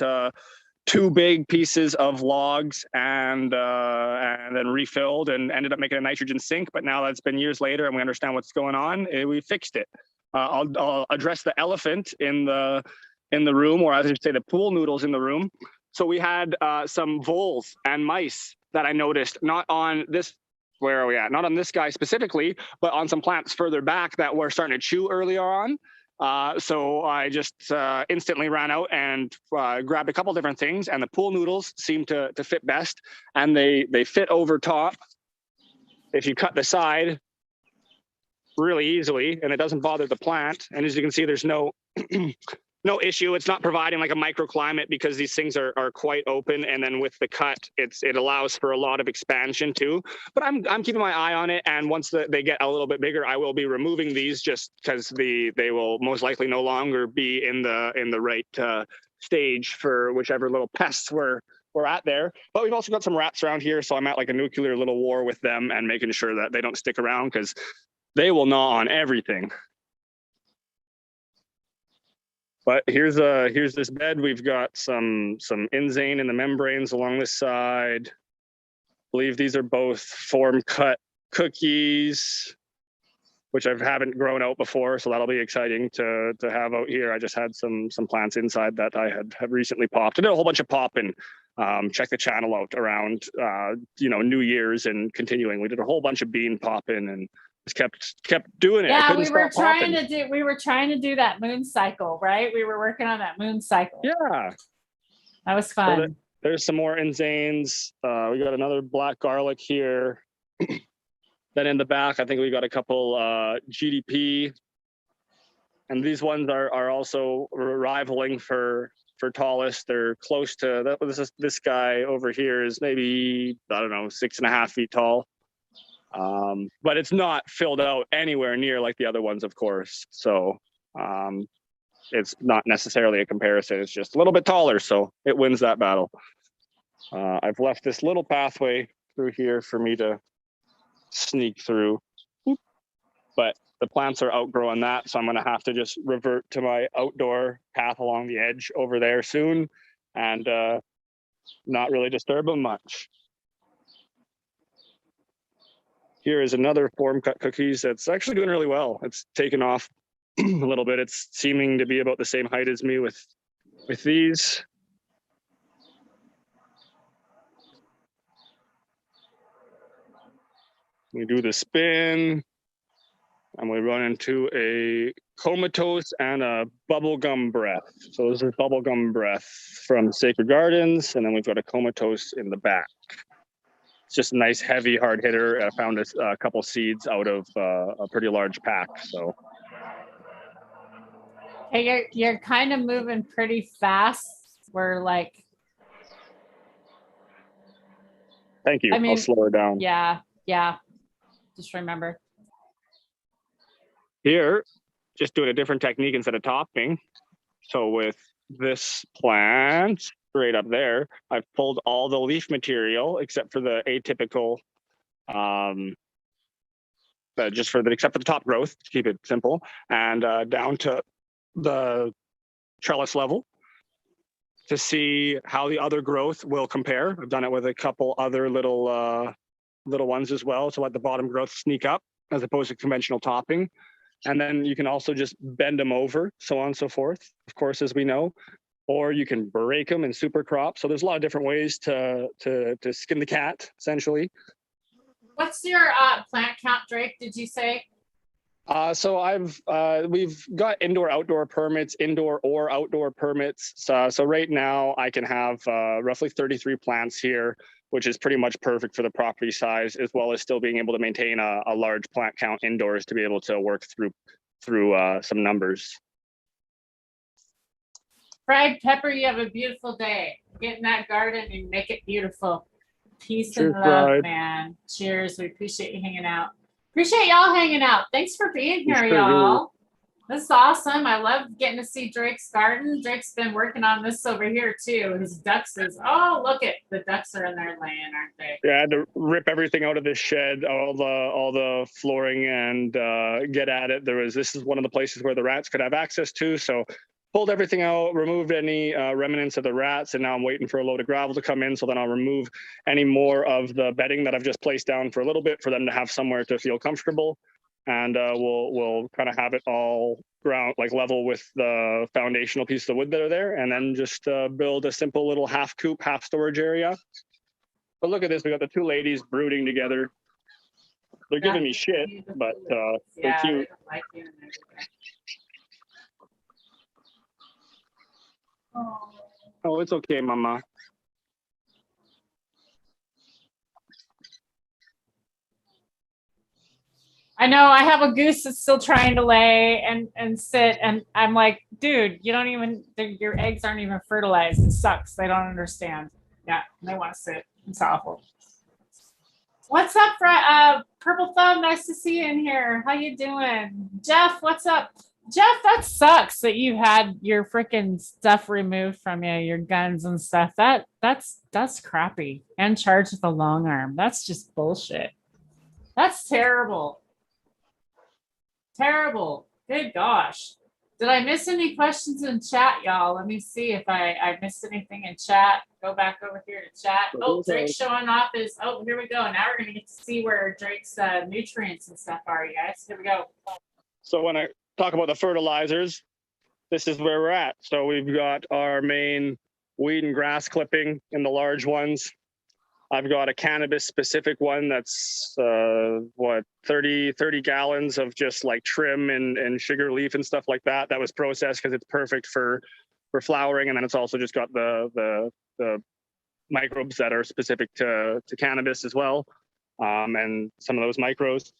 2 big pieces of logs, and then refilled and ended up making a nitrogen sink. But now that's been years later and we understand what's going on, we fixed it. I'll address the elephant in the room, or as I should say, the pool noodles in the room. So we had some voles and mice that I noticed, not on this, where are we at? Not on this guy specifically, but on some plants further back that were starting to chew earlier on. So I just instantly ran out and grabbed a couple different things, and the pool noodles seemed to fit best, and they fit over top. If you cut the side really easily, and it doesn't bother the plant. And as you can see, there's no no issue. It's not providing like a microclimate because these things are quite open. And then with the cut, it allows for a lot of expansion too. But I'm keeping my eye on it. And once they get a little bit bigger, I will be removing these just because they will most likely no longer be in the right stage for whichever little pests we're at there. But we've also got some rats around here, so I'm at like a nuclear little war with them and making sure that they don't stick around because they will gnaw on everything. But here's this bed. We've got some inzane in the membranes along this side. I believe these are both form cut cookies, which I haven't grown out before, so that'll be exciting to have out here. I just had some plants inside that I have recently popped. I did a whole bunch of popping. Check the channel out around New Year's and continuing. We did a whole bunch of bean popping and just kept doing it. Yeah, we were trying to do that moon cycle, right? We were working on that moon cycle. Yeah, that was fun. So there's some more inzanes. We got another black garlic here. Then in the back, I think we got a couple GDP, and these ones are also rivaling for tallest. They're close to this guy over here is maybe, I don't know, 6.5 feet tall. But it's not filled out anywhere near like the other ones, of course. So it's not necessarily a comparison. It's just a little bit taller, so it wins that battle. I've left this little pathway through here for me to sneak through, but the plants are outgrowing that, so I'm going to have to just revert to my outdoor path along the edge over there soon and not really disturb them much. Here is another form cut cookies that's actually doing really well. It's taken off a little bit. It's seeming to be about the same height as me with these. We do the spin and we run into a comatose and a bubblegum breath. So this is bubblegum breath from Sacred Gardens, and then we've got a comatose in the back. It's just a nice, heavy, hard hitter. I found a couple seeds out of a pretty large pack. So, hey, you're kind of moving pretty fast. We're like, thank you. I'll slow her down. Yeah. Just remember. Here, just doing a different technique instead of topping. So with this plant right up there, I've pulled all the leaf material except for the atypical, except for the top growth, to keep it simple, and down to the trellis level to see how the other growth will compare. I've done it with a couple other little ones as well to let the bottom growth sneak up as opposed to conventional topping. And then you can also just bend them over, so on and so forth, of course, as we know, or you can break them and super crop. So there's a lot of different ways to skin the cat, essentially. What's your plant count, Drake? Did you say? So we've got indoor outdoor permits, indoor or outdoor permits. So right now I can have roughly 33 plants here, which is pretty much perfect for the property size, as well as still being able to maintain a large plant count indoors to be able to work through some numbers. Fried Pepper, you have a beautiful day. Get in that garden and make it beautiful. Peace and love, man. Cheers. We appreciate you hanging out. Appreciate y'all hanging out. Thanks for being here, y'all. This is awesome. I love getting to see Drake's garden. Drake's been working on this over here too. His ducks is, oh, look it. The ducks are in there laying, aren't they? Yeah, I had to rip everything out of this shed, all the flooring, and get at it. This is one of the places where the rats could have access to. So pulled everything out, removed any remnants of the rats, and now I'm waiting for a load of gravel to come in. So then I'll remove any more of the bedding that I've just placed down for a little bit for them to have somewhere to feel comfortable. And we'll kind of have it all level with the foundational piece of wood that are there, and then just build a simple little half coop, half storage area. But look at this, we got the two ladies brooding together. They're giving me shit, but they're cute. Like you and everything. Oh, it's okay, Mama. I know I have a goose that's still trying to lay and sit, and I'm like, dude, you don't even, your eggs aren't even fertilized. It sucks. They don't understand. Yeah, they want to sit. It's awful. What's up, Purple Thumb? Nice to see you in here. How you doing? Jeff, what's up? Jeff, that sucks that you had your freaking stuff removed from you, your guns and stuff. That's crappy. And charged with a long arm. That's just bullshit. That's terrible. Terrible. Good gosh. Did I miss any questions in chat, y'all? Let me see if I missed anything in chat. Go back over here to chat. Oh, Drake's showing off his, oh, here we go. Now we're going to get to see where Drake's nutrients and stuff are, you guys. Here we go. So when I talk about the fertilizers, this is where we're at. So we've got our main weed and grass clipping in the large ones. I've got a cannabis specific one that's 30 gallons of just like trim and sugar leaf and stuff like that. That was processed because it's perfect for flowering, and then it's also just got the microbes that are specific to cannabis as well, and some of those micros.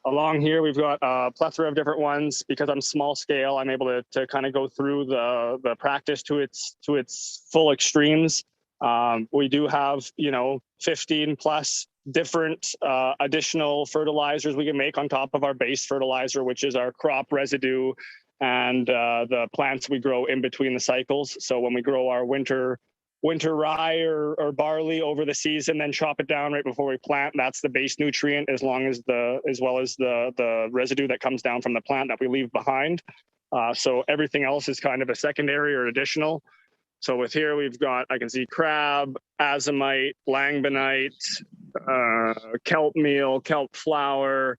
Along here, we've got a plethora of different ones. Because I'm small scale, I'm able to kind of go through the practice to its full extremes. We do have, 15 plus different additional fertilizers we can make on top of our base fertilizer, which is our crop residue and the plants we grow in between the cycles. So when we grow our winter rye or barley over the season, then chop it down right before we plant, that's the base nutrient, as well as the residue that comes down from the plant that we leave behind. So everything else is kind of a secondary or additional. So with here, we've got, I can see crab, azomite, langbonite, kelp meal, kelp flour,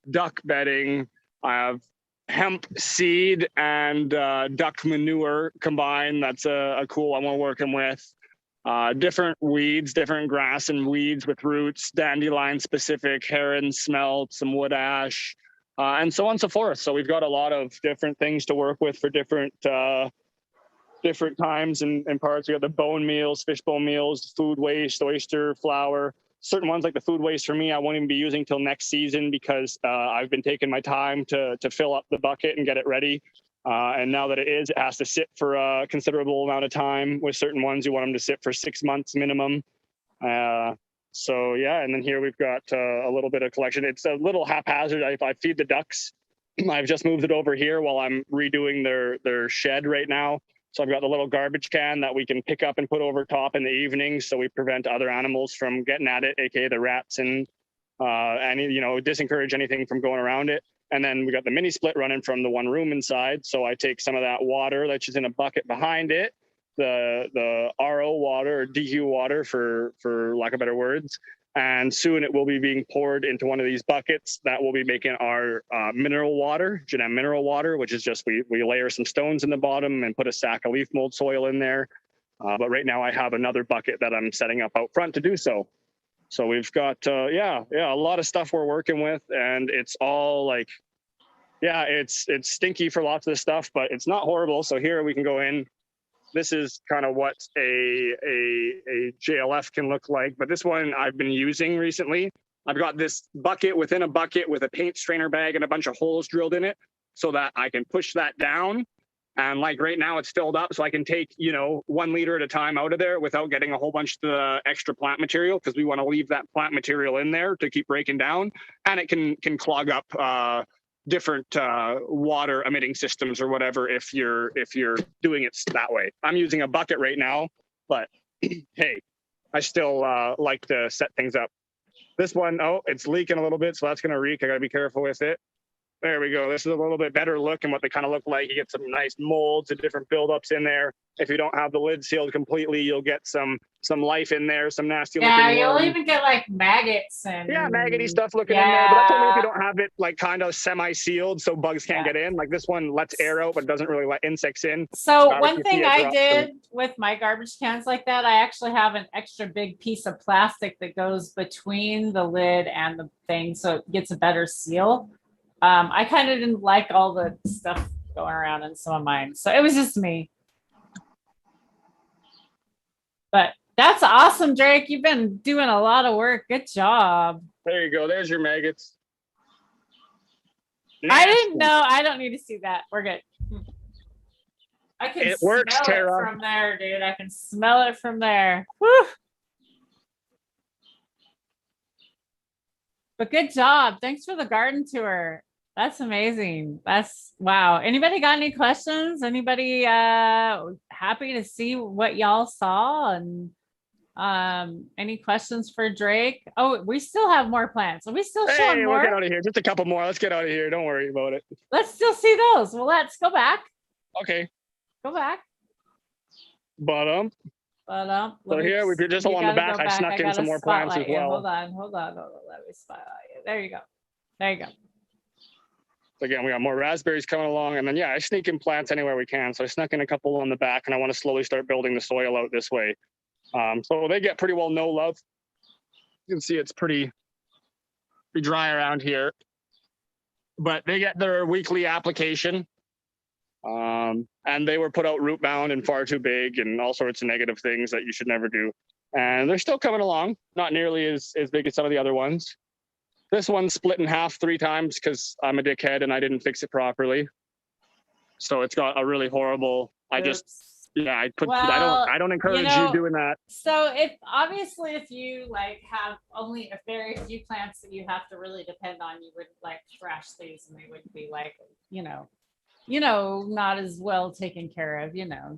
duck bedding. I have hemp seed and duck manure combined. That's a cool one we're working with. Different weeds, different grass and weeds with roots, dandelion specific, heron smelt, some wood ash, and so on and so forth. So we've got a lot of different things to work with for different times and parts. We got the bone meals, fish bone meals, food waste, oyster flour. Certain ones like the food waste for me, I won't even be using till next season because I've been taking my time to fill up the bucket and get it ready. And now that it has to sit for a considerable amount of time. With certain ones, you want them to sit for 6 months minimum. So yeah, and then here we've got a little bit of collection. It's a little haphazard. I feed the ducks I've just moved it over here while I'm redoing their shed right now. So I've got the little garbage can that we can pick up and put over top in the evenings, so we prevent other animals from getting at it, aka the rats, and discourage anything from going around it. And then we got the mini split running from the one room inside. So I take some of that water that's just in a bucket behind it, the RO water or DQ water for lack of better words. And soon it will be being poured into one of these buckets that will be making our mineral water, Genem mineral water, which is just we layer some stones in the bottom and put a sack of leaf mold soil in there. But right now I have another bucket that I'm setting up out front to do so. So we've got, a lot of stuff we're working with, and it's all like, it's stinky for lots of the stuff, but it's not horrible. So here we can go in. This is kind of what a JLF can look like, but this one I've been using recently. I've got this bucket within a bucket with a paint strainer bag and a bunch of holes drilled in it so that I can push that down. And like right now it's filled up, so I can take, 1 liter at a time out of there without getting a whole bunch of the extra plant material, because we want to leave that plant material in there to keep breaking down, and it can clog up different water emitting systems or whatever if you're doing it that way. I'm using a bucket right now, but hey, I still like to set things up. This one, it's leaking a little bit, so that's going to reek. I got to be careful with it. There we go. This is a little bit better look and what they kind of look like. You get some nice molds and different buildups in there. If you don't have the lid sealed completely, you'll get some life in there, some nasty looking Yeah, you'll worms. even get like maggots and maggoty stuff looking in there. But that's only if you don't have it like kind of semi-sealed so bugs can't get in. Like this one lets air out but doesn't really let insects in. So one thing I did with my garbage cans like that, I actually have an extra big piece of plastic that goes between the lid and the thing, so it gets a better seal. I kind of didn't like all the stuff going around in some of mine, so it was just me. But that's awesome, Drake. You've been doing a lot of work. Good job. There you go. There's your maggots. I didn't know. I don't need to see that. We're good. I can smell it from there, dude. I can smell it from there. Woo! But good job. Thanks for the garden tour. That's amazing. That's wow. Anybody got any questions? Anybody happy to see what y'all saw? And any questions for Drake? Oh, we still have more plants. Are we still showing more? We'll get out of here. Just a couple more. Let's get out of here. Don't worry about it. Let's still see those. Well, let's go back. Okay. Go back. So here we just along the back. I snuck in some more plants as well. Hold on. Let me spotlight you. There you go. Again, we got more raspberries coming along, and then I sneak in plants anywhere we can. So I snuck in a couple on the back, and I want to slowly start building the soil out this way. So they get pretty well no love. You can see it's pretty dry around here, but they get their weekly application. And they were put out root bound and far too big and all sorts of negative things that you should never do. And they're still coming along, not nearly as big as some of the other ones. This one's split in half 3 times because I'm a dickhead and I didn't fix it properly. So it's got a really horrible, I don't encourage you doing that. So if you like have only a very few plants that you have to really depend on, you would like trash these and they would be like, not as well taken care of,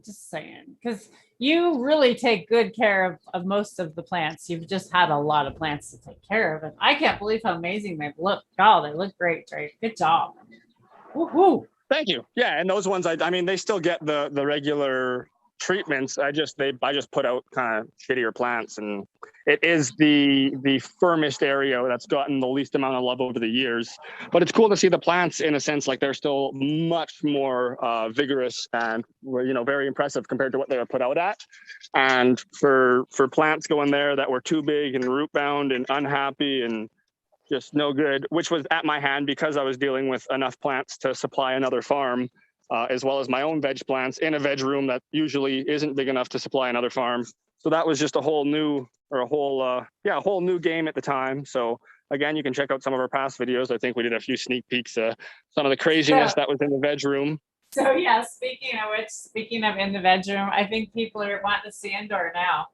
just saying, because you really take good care of most of the plants. You've just had a lot of plants to take care of, and I can't believe how amazing they look. God, they look great, Drake. Good job. Woo-hoo. Thank you. Yeah, and those ones, I mean, they still get the regular treatments. I just put out kind of shittier plants, and it is the firmest area that's gotten the least amount of love over the years. But it's cool to see the plants in a sense like they're still much more vigorous and very impressive compared to what they were put out at. And for plants going there that were too big and root bound and unhappy and just no good, which was at my hand because I was dealing with enough plants to supply another farm, as well as my own veg plants in a veg room that usually isn't big enough to supply another farm. So that was just a whole new game at the time. So again, you can check out some of our past videos. I think we did a few sneak peeks, some of the craziness that was in the veg room. So yeah, speaking of in the veg room, I think people are wanting to see indoor now.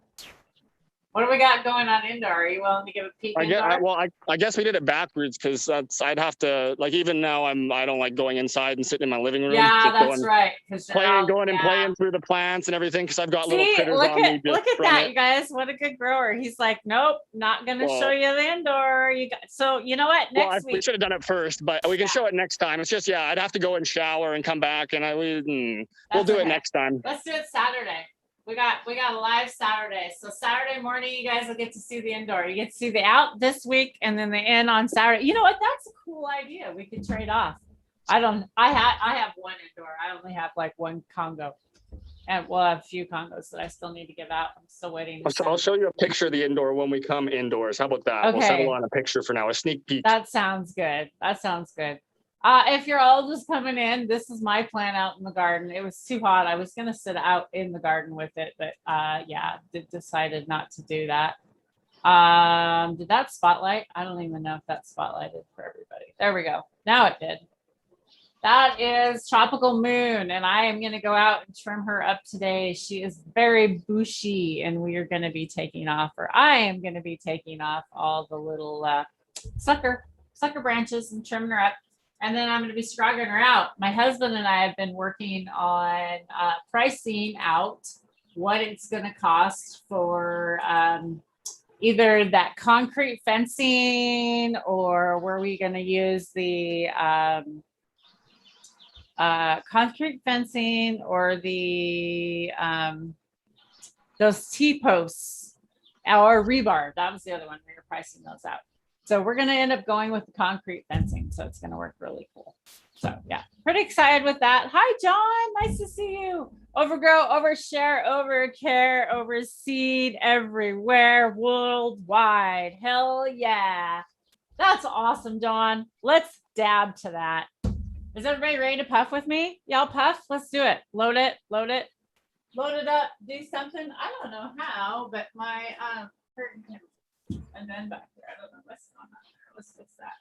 What do we got going on indoor? Are you willing to give a peek indoor? I guess we did it backwards because I'd have to, like, even now I don't like going inside and sitting in my living room. Yeah, that's right. Going and playing through the plants and everything because I've got little critters on me. Look at that, you guys. What a good grower. He's like, nope, not gonna show you the indoor. So you know what? Next week we should have done it first, but we can show it next time. It's just I'd have to go and shower and come back, and we'll do it next time. Let's do it Saturday. We got a live Saturday. So Saturday morning, you guys will get to see the indoor. You get to see the out this week and then the in on Saturday. You know what? That's a cool idea. We could trade off. I have one indoor. I only have like one Congo. And we'll have a few Congos that I still need to give out. I'm still waiting. I'll show you a picture of the indoor when we come indoors. How about that? Okay. We'll settle on a picture for now, a sneak peek. That sounds good. If you're all just coming in, this is my plant out in the garden. It was too hot. I was going to sit out in the garden with it, but decided not to do that. Did that spotlight? I don't even know if that spotlighted for everybody. There we go. Now it did. That is Tropical Moon, and I am going to go out and trim her up today. She is very bushy, and we are going to be taking off, or I am going to be taking off all the little sucker branches and trimming her up. And then I'm going to be scrogging her out. My husband and I have been working on pricing out what it's going to cost for either that concrete fencing, or were we going to use the concrete fencing, or the those T-posts or rebar. That was the other one. We were pricing those out. So we're going to end up going with the concrete fencing. So it's going to work really cool. So yeah, pretty excited with that. Hi, John. Nice to see you. Overgrow, overshare, overcare, overseed everywhere, worldwide. Hell yeah. That's awesome, John. Let's dab to that. Is everybody ready to puff with me? Y'all puff? Let's do it. Load it up, do something. I don't know how, but my curtain can, and then back there. I don't know what's going on there. Let's fix that.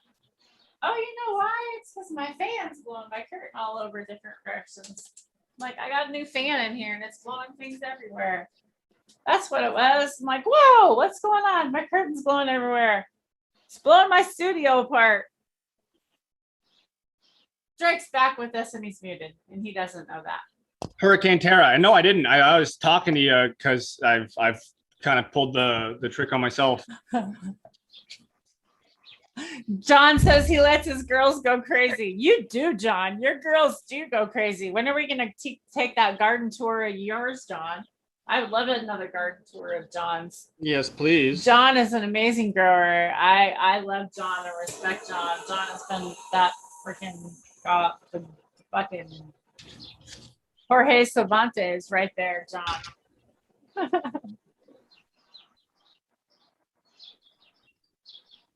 Oh, you know why? It's because my fan's blowing my curtain all over different directions. Like, I got a new fan in here and it's blowing things everywhere. That's what it was. I'm like, whoa, what's going on? My curtain's blowing everywhere. It's blowing my studio apart. Drake's back with us and he's muted, and he doesn't know that. Hurricane Tara. No, I didn't. I was talking to you because I've kind of pulled the trick on myself. John says he lets his girls go crazy. You do, John. Your girls do go crazy. When are we going to take that garden tour of yours, John? I would love another garden tour of John's. Yes, please. John is an amazing grower. I love John and respect John. John has been that freaking the fucking Jorge Cervantes right there, John.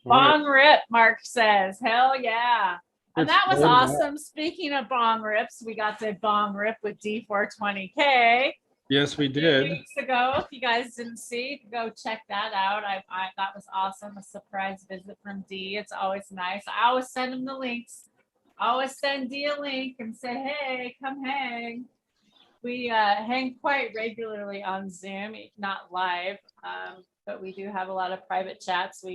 Bong rip, Mark says. Hell yeah. And that was awesome. Speaking of bong rips, we got the bong rip with D420K. Yes, we did. 2 weeks ago. If you guys didn't see, go check that out. I that was awesome. A surprise visit from D. It's always nice. I always send him the links. I always send D a link and say, hey, come hang. We hang quite regularly on Zoom, not live, but we do have a lot of private chats.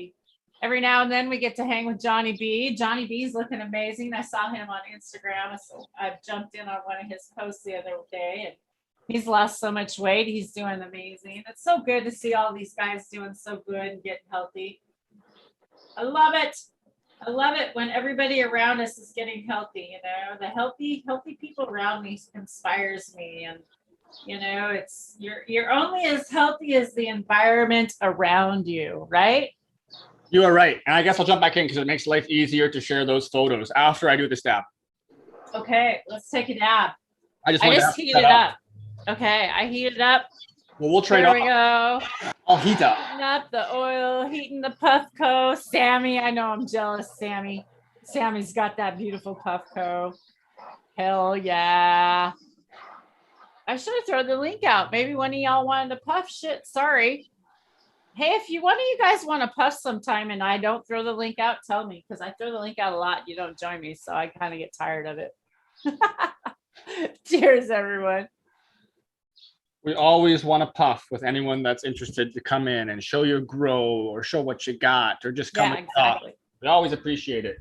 Every now and then we get to hang with Johnny B. Johnny B's looking amazing. I saw him on Instagram. So I jumped in on one of his posts the other day, and he's lost so much weight. He's doing amazing. It's so good to see all these guys doing so good and getting healthy. I love it. I love it when everybody around us is getting healthy. You know, the healthy people around me inspires me, and you know, it's you're only as healthy as the environment around you, right? You are right. And I guess I'll jump back in because it makes life easier to share those photos after I do this dab. Okay, let's take a dab. I just heated it up. Okay, I heated it up. Well, we'll trade off. There we go. I'll heat up. Heating up the oil, heating the Puffco. Sammy, I know I'm jealous, Sammy. Sammy's got that beautiful Puffco. Hell yeah. I should have thrown the link out. Maybe one of y'all wanted to puff shit. Sorry. Hey, if one of you guys want to puff sometime and I don't throw the link out, tell me, because I throw the link out a lot. You don't join me, so I kind of get tired of it. Cheers, everyone. We always want to puff with anyone that's interested to come in and show your grow or show what you got or just come Yeah, and talk. exactly. We always appreciate it.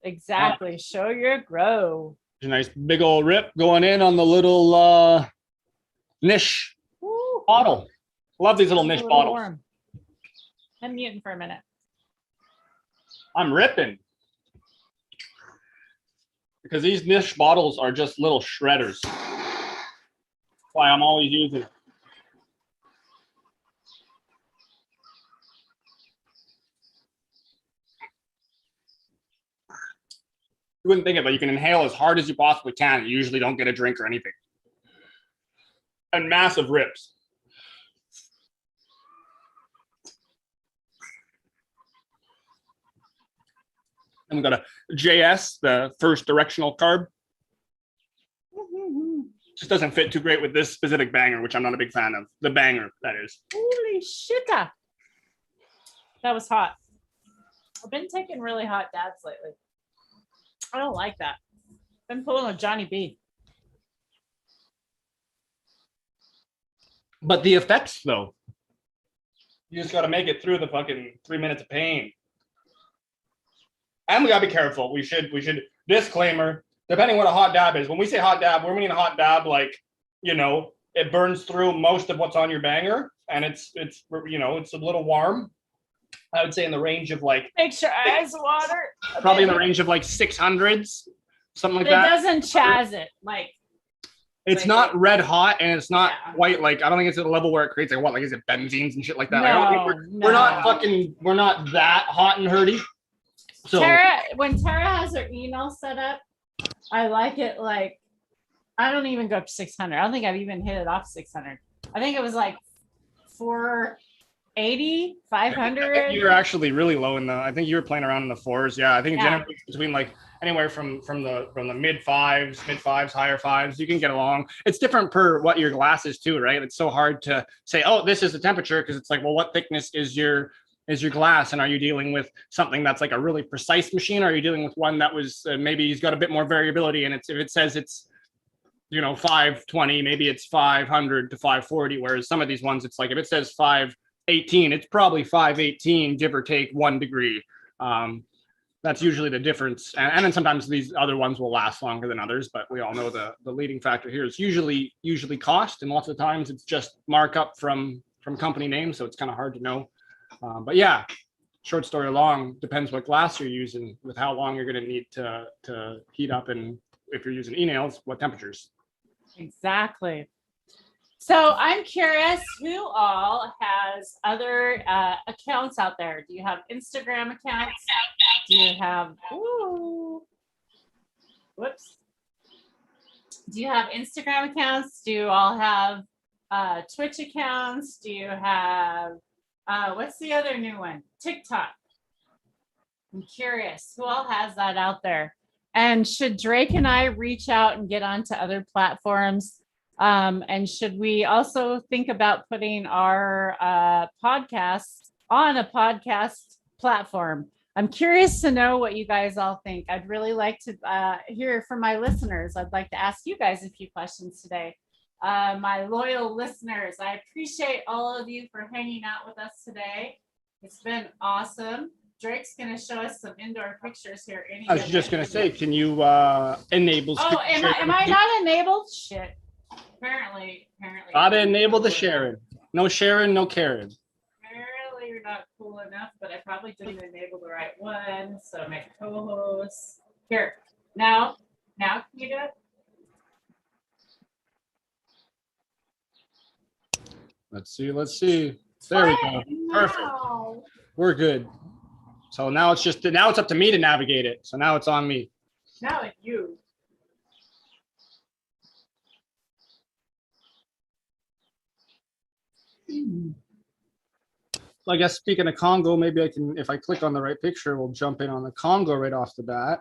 Exactly. Show your grow. There's a nice big old rip going in on the little niche Woo. bottle. Love these little It's a niche little bottles. warm. I'm muting for a minute. I'm ripping. Because these niche bottles are just little shredders. That's why I'm always using it. You wouldn't think it, but you can inhale as hard as you possibly can. You usually don't get a drink or anything. And massive rips. And we got a JS, the first directional carb. Just doesn't fit too great with this specific banger, which I'm not a big fan of. The banger, that is. Holy shit. That was hot. I've been taking really hot dabs lately. I don't like that. Been pulling with Johnny B. But the effects, though. You just got to make it through the fucking 3 minutes of pain. And we got to be careful. We should, disclaimer, depending what a hot dab is. When we say hot dab, we mean a hot dab like, it burns through most of what's on your banger. And it's it's a little warm. I would say in the range of like. Make sure eyes water. Probably in the range of like 600s, something like But that. it doesn't chaz it. Like. It's like, not red hot and it's not Yeah. white. Like, I don't think it's at a level where it creates like what, like is it benzenes and shit like that? No, I don't think we're not that hot and hurty. So when Tara has her email set up, I like it like, I don't even go up to 600. I don't think I've even hit it off 600. I think it was like 480, 500. you're actually really low in I think you were playing around in the 4s. Yeah, I think Yeah. generally between like anywhere from the mid fives, higher 5s, you can get along. It's different per what your glass is too, right? It's so hard to say, oh, this is the temperature, because it's like, well, what thickness is your glass, and are you dealing with something that's like a really precise machine, or are you dealing with one that was maybe he's got a bit more variability, and if it says it's 520, maybe it's 500 to 540, whereas some of these ones it's like if it says 518, it's probably 518, give or take 1 degree. That's usually the difference, and then sometimes these other ones will last longer than others, but we all know the leading factor here is usually cost, and lots of times it's just markup from company names, so it's kind of hard to know. But yeah, short story long, depends what glass you're using with how long you're going to need to heat up, and if you're using e-nails, what temperatures. Exactly. So I'm curious, who all has other accounts out there? Do you have Instagram accounts? Do you have, whoops. Do you have Instagram accounts? Do you all have Twitch accounts? Do you have, what's the other new one? TikTok. I'm curious, who all has that out there? And should Drake and I reach out and get onto other platforms? And should we also think about putting our podcasts on a podcast platform? I'm curious to know what you guys all think. I'd really like to hear from my listeners. I'd like to ask you guys a few questions today. My loyal listeners, I appreciate all of you for hanging out with us today. It's been awesome. Drake's going to show us some indoor pictures here. I was just going to say, can you enable? Oh, am I not enabled? Shit. Apparently. Gotta enable the sharing. No sharing, no caring. Apparently you're not cool enough, but I probably didn't enable the right one. So my co-host here. Now can you do it? Let's see. There we go. Perfect. Wow. We're good. So now it's up to me to navigate it. So now it's on me. Now it's you. So I guess speaking of Congo, maybe I can, if I click on the right picture, we'll jump in on the Congo right off the bat.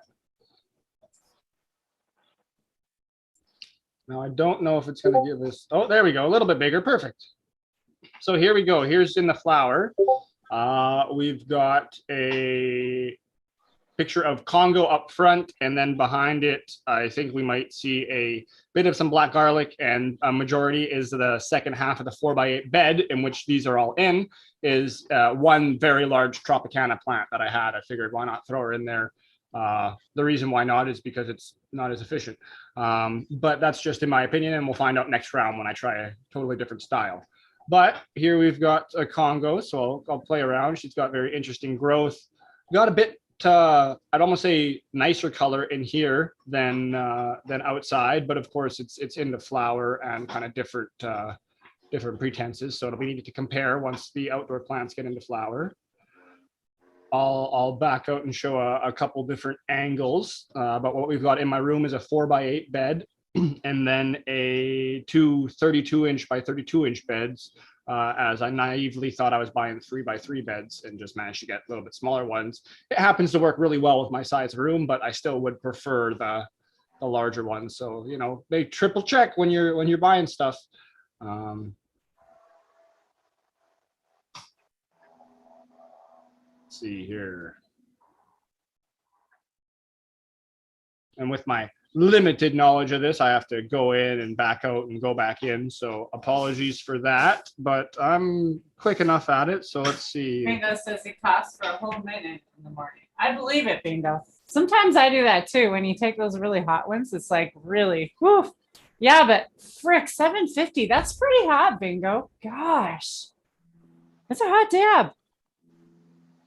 Now I don't know if it's going to give us, oh, there we go, a little bit bigger, perfect. So here we go, here's in the flower. We've got a picture of Congo up front, and then behind it, I think we might see a bit of some black garlic, and a majority is the second half of the 4x8 bed in which these are all in, is one very large Tropicana plant that I had. I figured why not throw her in there. The reason why not is because it's not as efficient. But that's just in my opinion, and we'll find out next round when I try a totally different style. But here we've got a Congo, so I'll play around. She's got very interesting growth. Got a bit, I'd almost say nicer color in here than outside, but of course it's in the flower and kind of different pretenses. So it'll be needed to compare once the outdoor plants get into flower. I'll back out and show a couple different angles. But what we've got in my room is a 4x8 bed, and then two 32-inch by 32-inch beds. As I naively thought I was buying 3x3 beds and just managed to get a little bit smaller ones. It happens to work really well with my size of room, but I still would prefer the larger ones. So, you know, they triple check when you're buying stuff. Let's see here. And with my limited knowledge of this, I have to go in and back out and go back in. So apologies for that, but I'm quick enough at it. So let's see. Bingo says it costs for a whole minute in the morning. I believe it, Bingo. Sometimes I do that too. When you take those really hot ones, it's like really, whew. Yeah, but frick, $7.50. That's pretty hot, Bingo. Gosh, that's a hot dab.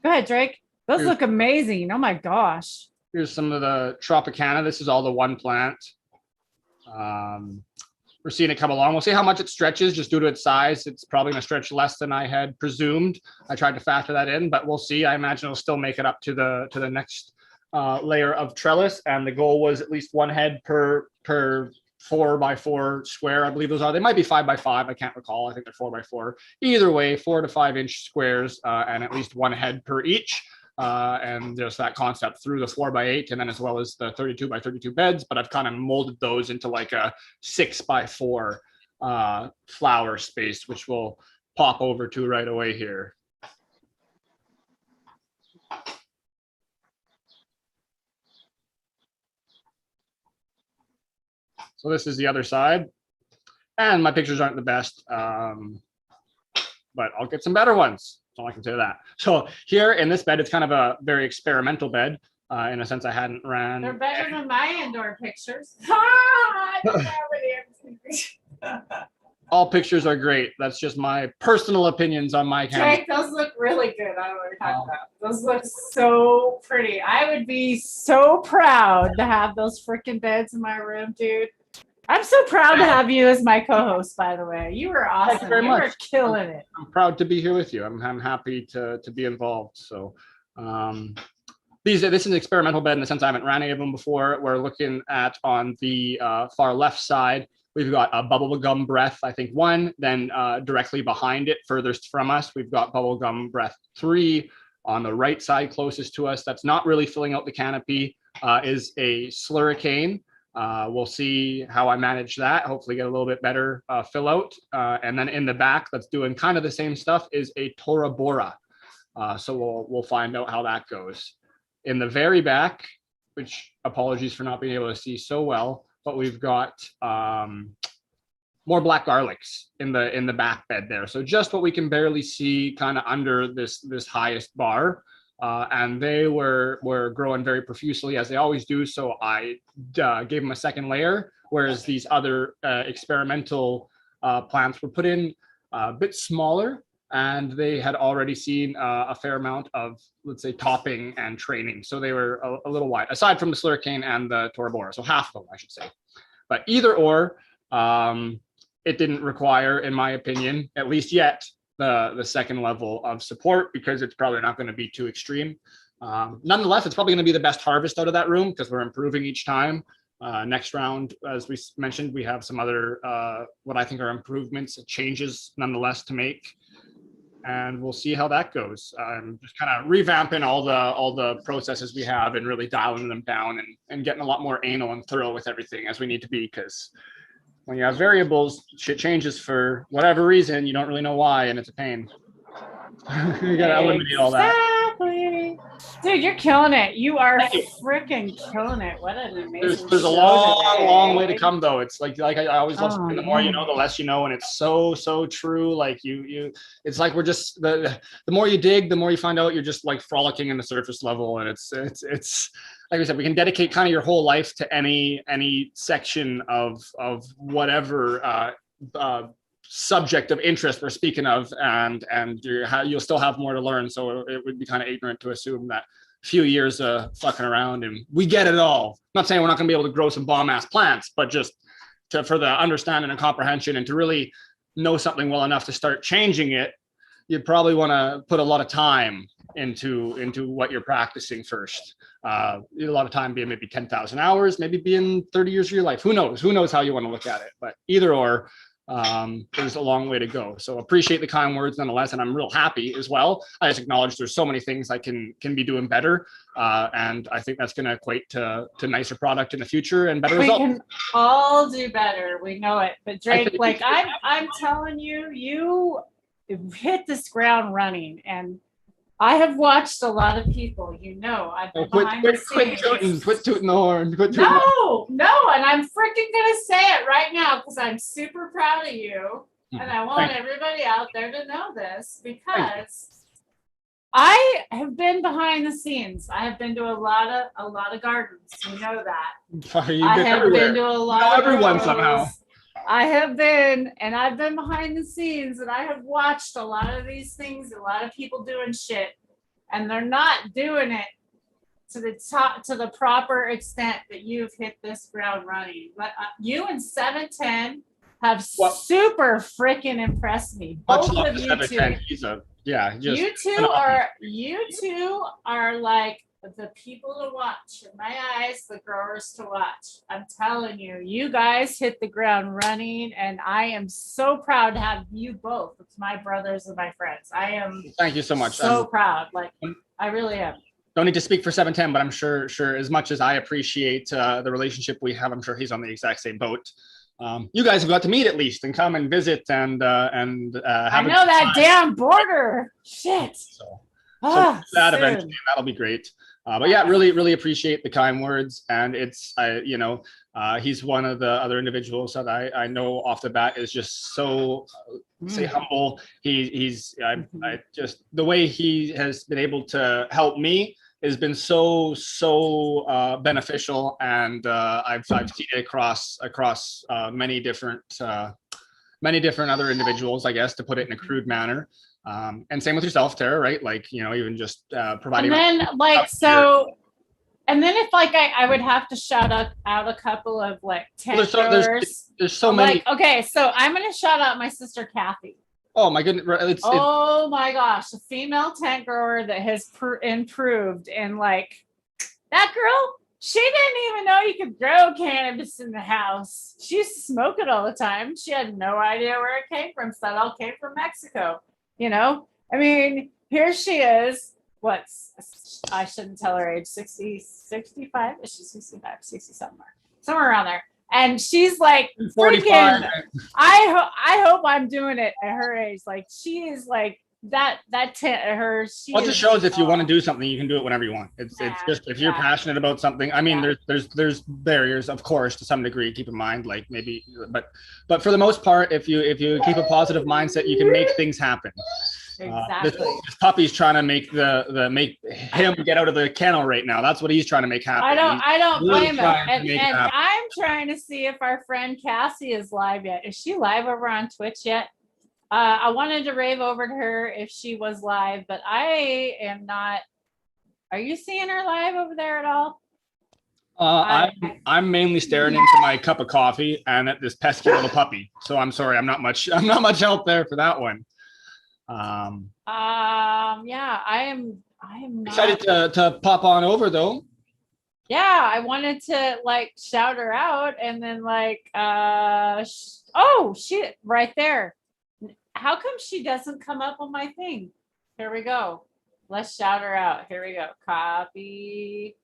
Go ahead, Drake. Those look amazing. Oh my gosh. Here's some of the Tropicana. This is all the one plant. We're seeing it come along. We'll see how much it stretches just due to its size. It's probably going to stretch less than I had presumed. I tried to factor that in, but we'll see. I imagine it'll still make it up to the next layer of trellis. And the goal was at least one head per 4x4 square. I believe those are. They might be 5x5. I can't recall. I think they're 4x4. Either way, 4 to 5 inch squares and at least one head per each. And there's that concept through the 4x8 and then as well as the 32x32 beds, but I've kind of molded those into like a 6x4 flower space, which we'll pop over to right away here. So this is the other side, and my pictures aren't the best, but I'll get some better ones. All I can say that. So here in this bed, it's kind of a very experimental bed. In a sense, I hadn't ran. They're better than my indoor pictures. All pictures are great. That's just my personal opinions on my camera. Drake, those look really good. I don't know what you're talking about. Those look so pretty. I would be so proud to have those freaking beds in my room, dude. I'm so proud to have you as my co-host, by the way. You were awesome. Thank you very much. Were killing it. I'm proud to be here with you. I'm happy to be involved. So this is an experimental bed in the sense I haven't ran any of them before. We're looking at on the far left side, we've got a bubblegum breath, I think 1. Then directly behind it, furthest from us, we've got bubblegum breath 3. On the right side, closest to us, that's not really filling out the canopy, is a slurricane. We'll see how I manage that. Hopefully get a little bit better fill out. And then in the back, that's doing kind of the same stuff, is a Tora Bora. So we'll find out how that goes. In the very back, which apologies for not being able to see so well, but we've got more black garlics in the back bed there. So just what we can barely see kind of under this highest bar. And they were growing very profusely as they always do. So I gave them a second layer, whereas these other experimental plants were put in a bit smaller, and they had already seen a fair amount of, let's say, topping and training. So they were a little wide, aside from the slurricane and the Tora Bora. So half of them, I should say. But either or, it didn't require, in my opinion, at least yet, the second level of support, because it's probably not going to be too extreme. Nonetheless, it's probably going to be the best harvest out of that room because we're improving each time. Next round, as we mentioned, we have some other what I think are improvements, changes nonetheless to make, and we'll see how that goes. I'm just kind of revamping all the processes we have and really dialing them down and getting a lot more anal and thorough with everything as we need to be, because when you have variables, shit changes for whatever reason. You don't really know why, and it's a pain. You gotta eliminate all that. Exactly. Dude, you're killing it. You are Thank you. freaking killing it. What an amazing There's a show long, today. long way to come though. It's like I always love Oh, saying, the more you man. know, the less you know, and it's so true. Like it's like we're just the more you dig, the more you find out you're just like frolicking in the surface level, and it's like I said, we can dedicate kind of your whole life to any section of whatever subject of interest we're speaking of, and you'll still have more to learn. So it would be kind of ignorant to assume that few years fucking around and we get it all. I'm not saying we're not going to be able to grow some bomb ass plants, but just for the understanding and comprehension and to really know something well enough to start changing it, you probably want to put a lot of time into what you're practicing first. A lot of time being maybe 10,000 hours, maybe being 30 years of your life. Who knows how you want to look at it, but either or, there's a long way to go. So appreciate the kind words nonetheless, and I'm real happy as well. I just acknowledge there's so many things I can be doing better, and I think that's going to equate to nicer product in the future and better results. We can all do better. We know it. But Drake, like I'm telling you, you hit this ground running, and I have watched a lot of people. You know, I've been behind the scenes. Quit tooting the horn. No, and I'm freaking gonna say it right now because I'm super proud of you, and I want everybody out there to know this because I have been behind the scenes. I have been to a lot of gardens. You know that. I have been to a lot of everyone somehow. I have been, and I've been behind the scenes, and I have watched a lot of these things, a lot of people doing shit, and they're not doing it to the proper extent that you've hit this ground running. But you and 710 have super freaking impressed me. Both of you two. You two are like the people to watch. In my eyes, the growers to watch. I'm telling you, you guys hit the ground running, and I am so proud to have you both. It's my brothers and my friends. I am. Thank you so much. So proud. Like I really am. Don't need to speak for 710, but I'm sure as much as I appreciate the relationship we have, I'm sure he's on the exact same boat. You guys have got to meet at least and come and visit and have I know that damn border. Shit. So that eventually, that'll be great. But yeah, really appreciate the kind words, and it's he's one of the other individuals that I know off the bat is just so say humble. He's I just the way he has been able to help me has been so beneficial, and I've seen it across many different other individuals, I guess, to put it in a crude manner. And same with yourself, Tara, right? Like, even just providing. And then like, so, and then if like, I would have to shout out a couple of like tent growers. There's so many. Like, okay, so I'm going to shout out my sister, Kathy. Oh my goodness. Oh my gosh. A female tent grower that has improved. And like that girl, she didn't even know you could grow cannabis in the house. She used to smoke it all the time. She had no idea where it came from. So that all came from Mexico. I mean, here she is. I shouldn't tell her age, 60, 65? Is she 65, 60 somewhere around there. And she's like, 45. I hope I'm doing it at her age. Like, she is like, that tent at her. Well, it just shows if you want to do something, you can do it whenever you want. It's just, if you're passionate about something. I mean, there's barriers, of course, to some degree. Keep in mind, like maybe, but for the most part, if you keep a positive mindset, you can make things happen. Exactly. This puppy's trying to make make him get out of the kennel right now. That's what he's trying to make happen. I don't blame him. And I'm trying to see if our friend Cassie is live yet. Is she live over on Twitch yet? I wanted to rave over to her if she was live, but I am not. Are you seeing her live over there at all? I'm mainly staring into my cup of coffee and at this pesky little puppy. So I'm sorry, I'm not much help there for that one. Yeah, I am not excited to pop on over though. Yeah, I wanted to like shout her out, and then like she right there. How come she doesn't come up on my thing? Here we go. Let's shout her out. Here we go. Copy,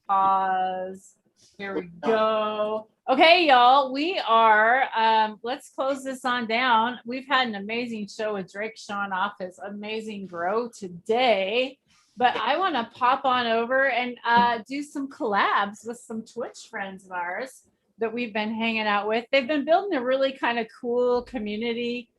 pause. Here we go. Okay, y'all, we are, let's close this on down. We've had an amazing show with Drake showing off his amazing grow today, but I want to pop on over and do some collabs with some Twitch friends of ours that we've been hanging out with. They've been building a really kind of cool community.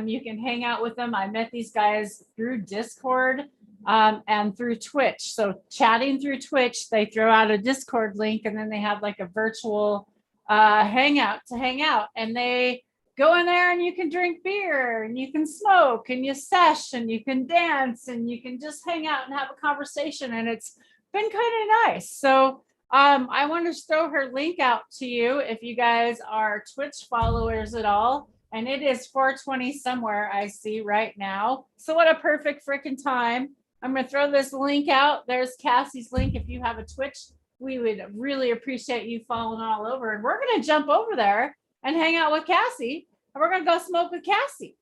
You can hang out with them. I met these guys through Discord and through Twitch. So chatting through Twitch, they throw out a Discord link and then they have like a virtual hangout to hang out. And they go in there and you can drink beer and you can smoke and you sesh and you can dance and you can just hang out and have a conversation. And it's been kind of nice. So I want to throw her link out to you if you guys are Twitch followers at all. And it is 4:20 somewhere, I see right now. So what a perfect freaking time. I'm going to throw this link out. There's Cassie's link. If you have a Twitch, we would really appreciate you following all over. And we're going to jump over there and hang out with Cassie. And we're going to go smoke with Cassie.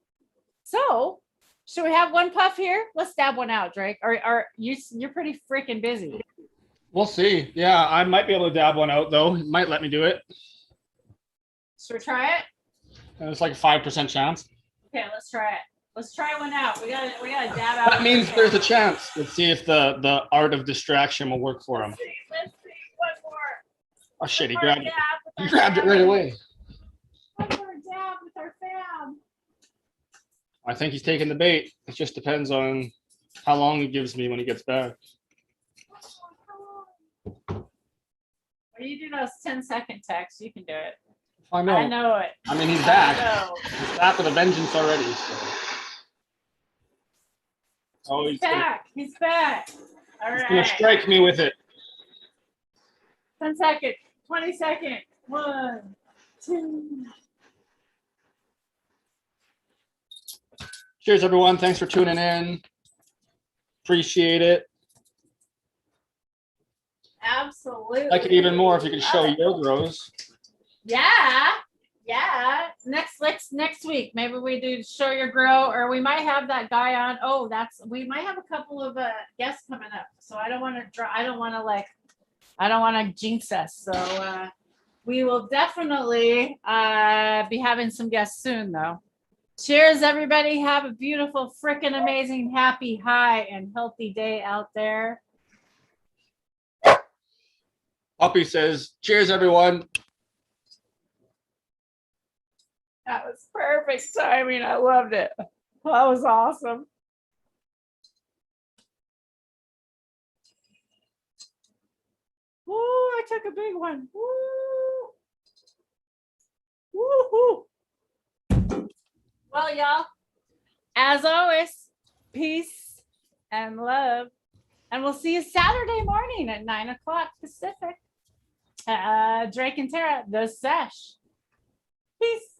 So should we have one puff here? Let's stab one out, Drake. Or you're pretty freaking busy. We'll see. Yeah, I might be able to dab one out though. It might let me do it. Should we try it? It's like a 5% chance. Okay, let's try it. Let's try one out. We gotta dab out. That means there's a chance. Let's see if the art of distraction will work for him. Let's see. One more. Oh shit, he One more grabbed it. dab with He our grabbed it fam. right away. One more dab with our fam. I think he's taking the bait. It just depends on how long he gives me when he gets back. When you do those 10-second texts, you can do it. I know. I know it. I mean, he's back. I know. He's back with a vengeance already. So. Oh, He's back. He's back. All he's gonna right. strike me with it. 10 seconds. 20 seconds. 1, 2. Cheers, everyone. Thanks for tuning in. Appreciate it. Absolutely. Like it even more if you can show your grows. Yeah. Next week, maybe we do show your grow, or we might have that guy on. Oh, we might have a couple of guests coming up. So I don't want to jinx us. So we will definitely be having some guests soon, though. Cheers, everybody. Have a beautiful, freaking amazing, happy, high, and healthy day out there. Puppy says, cheers, everyone. That was perfect timing. I loved it. That was awesome. Ooh, I took a big one. Woo. Woo-hoo. Well, y'all, as always, peace and love. And we'll see you Saturday morning at 9 o'clock Pacific. Drake and Tara, the Sesh. Peace.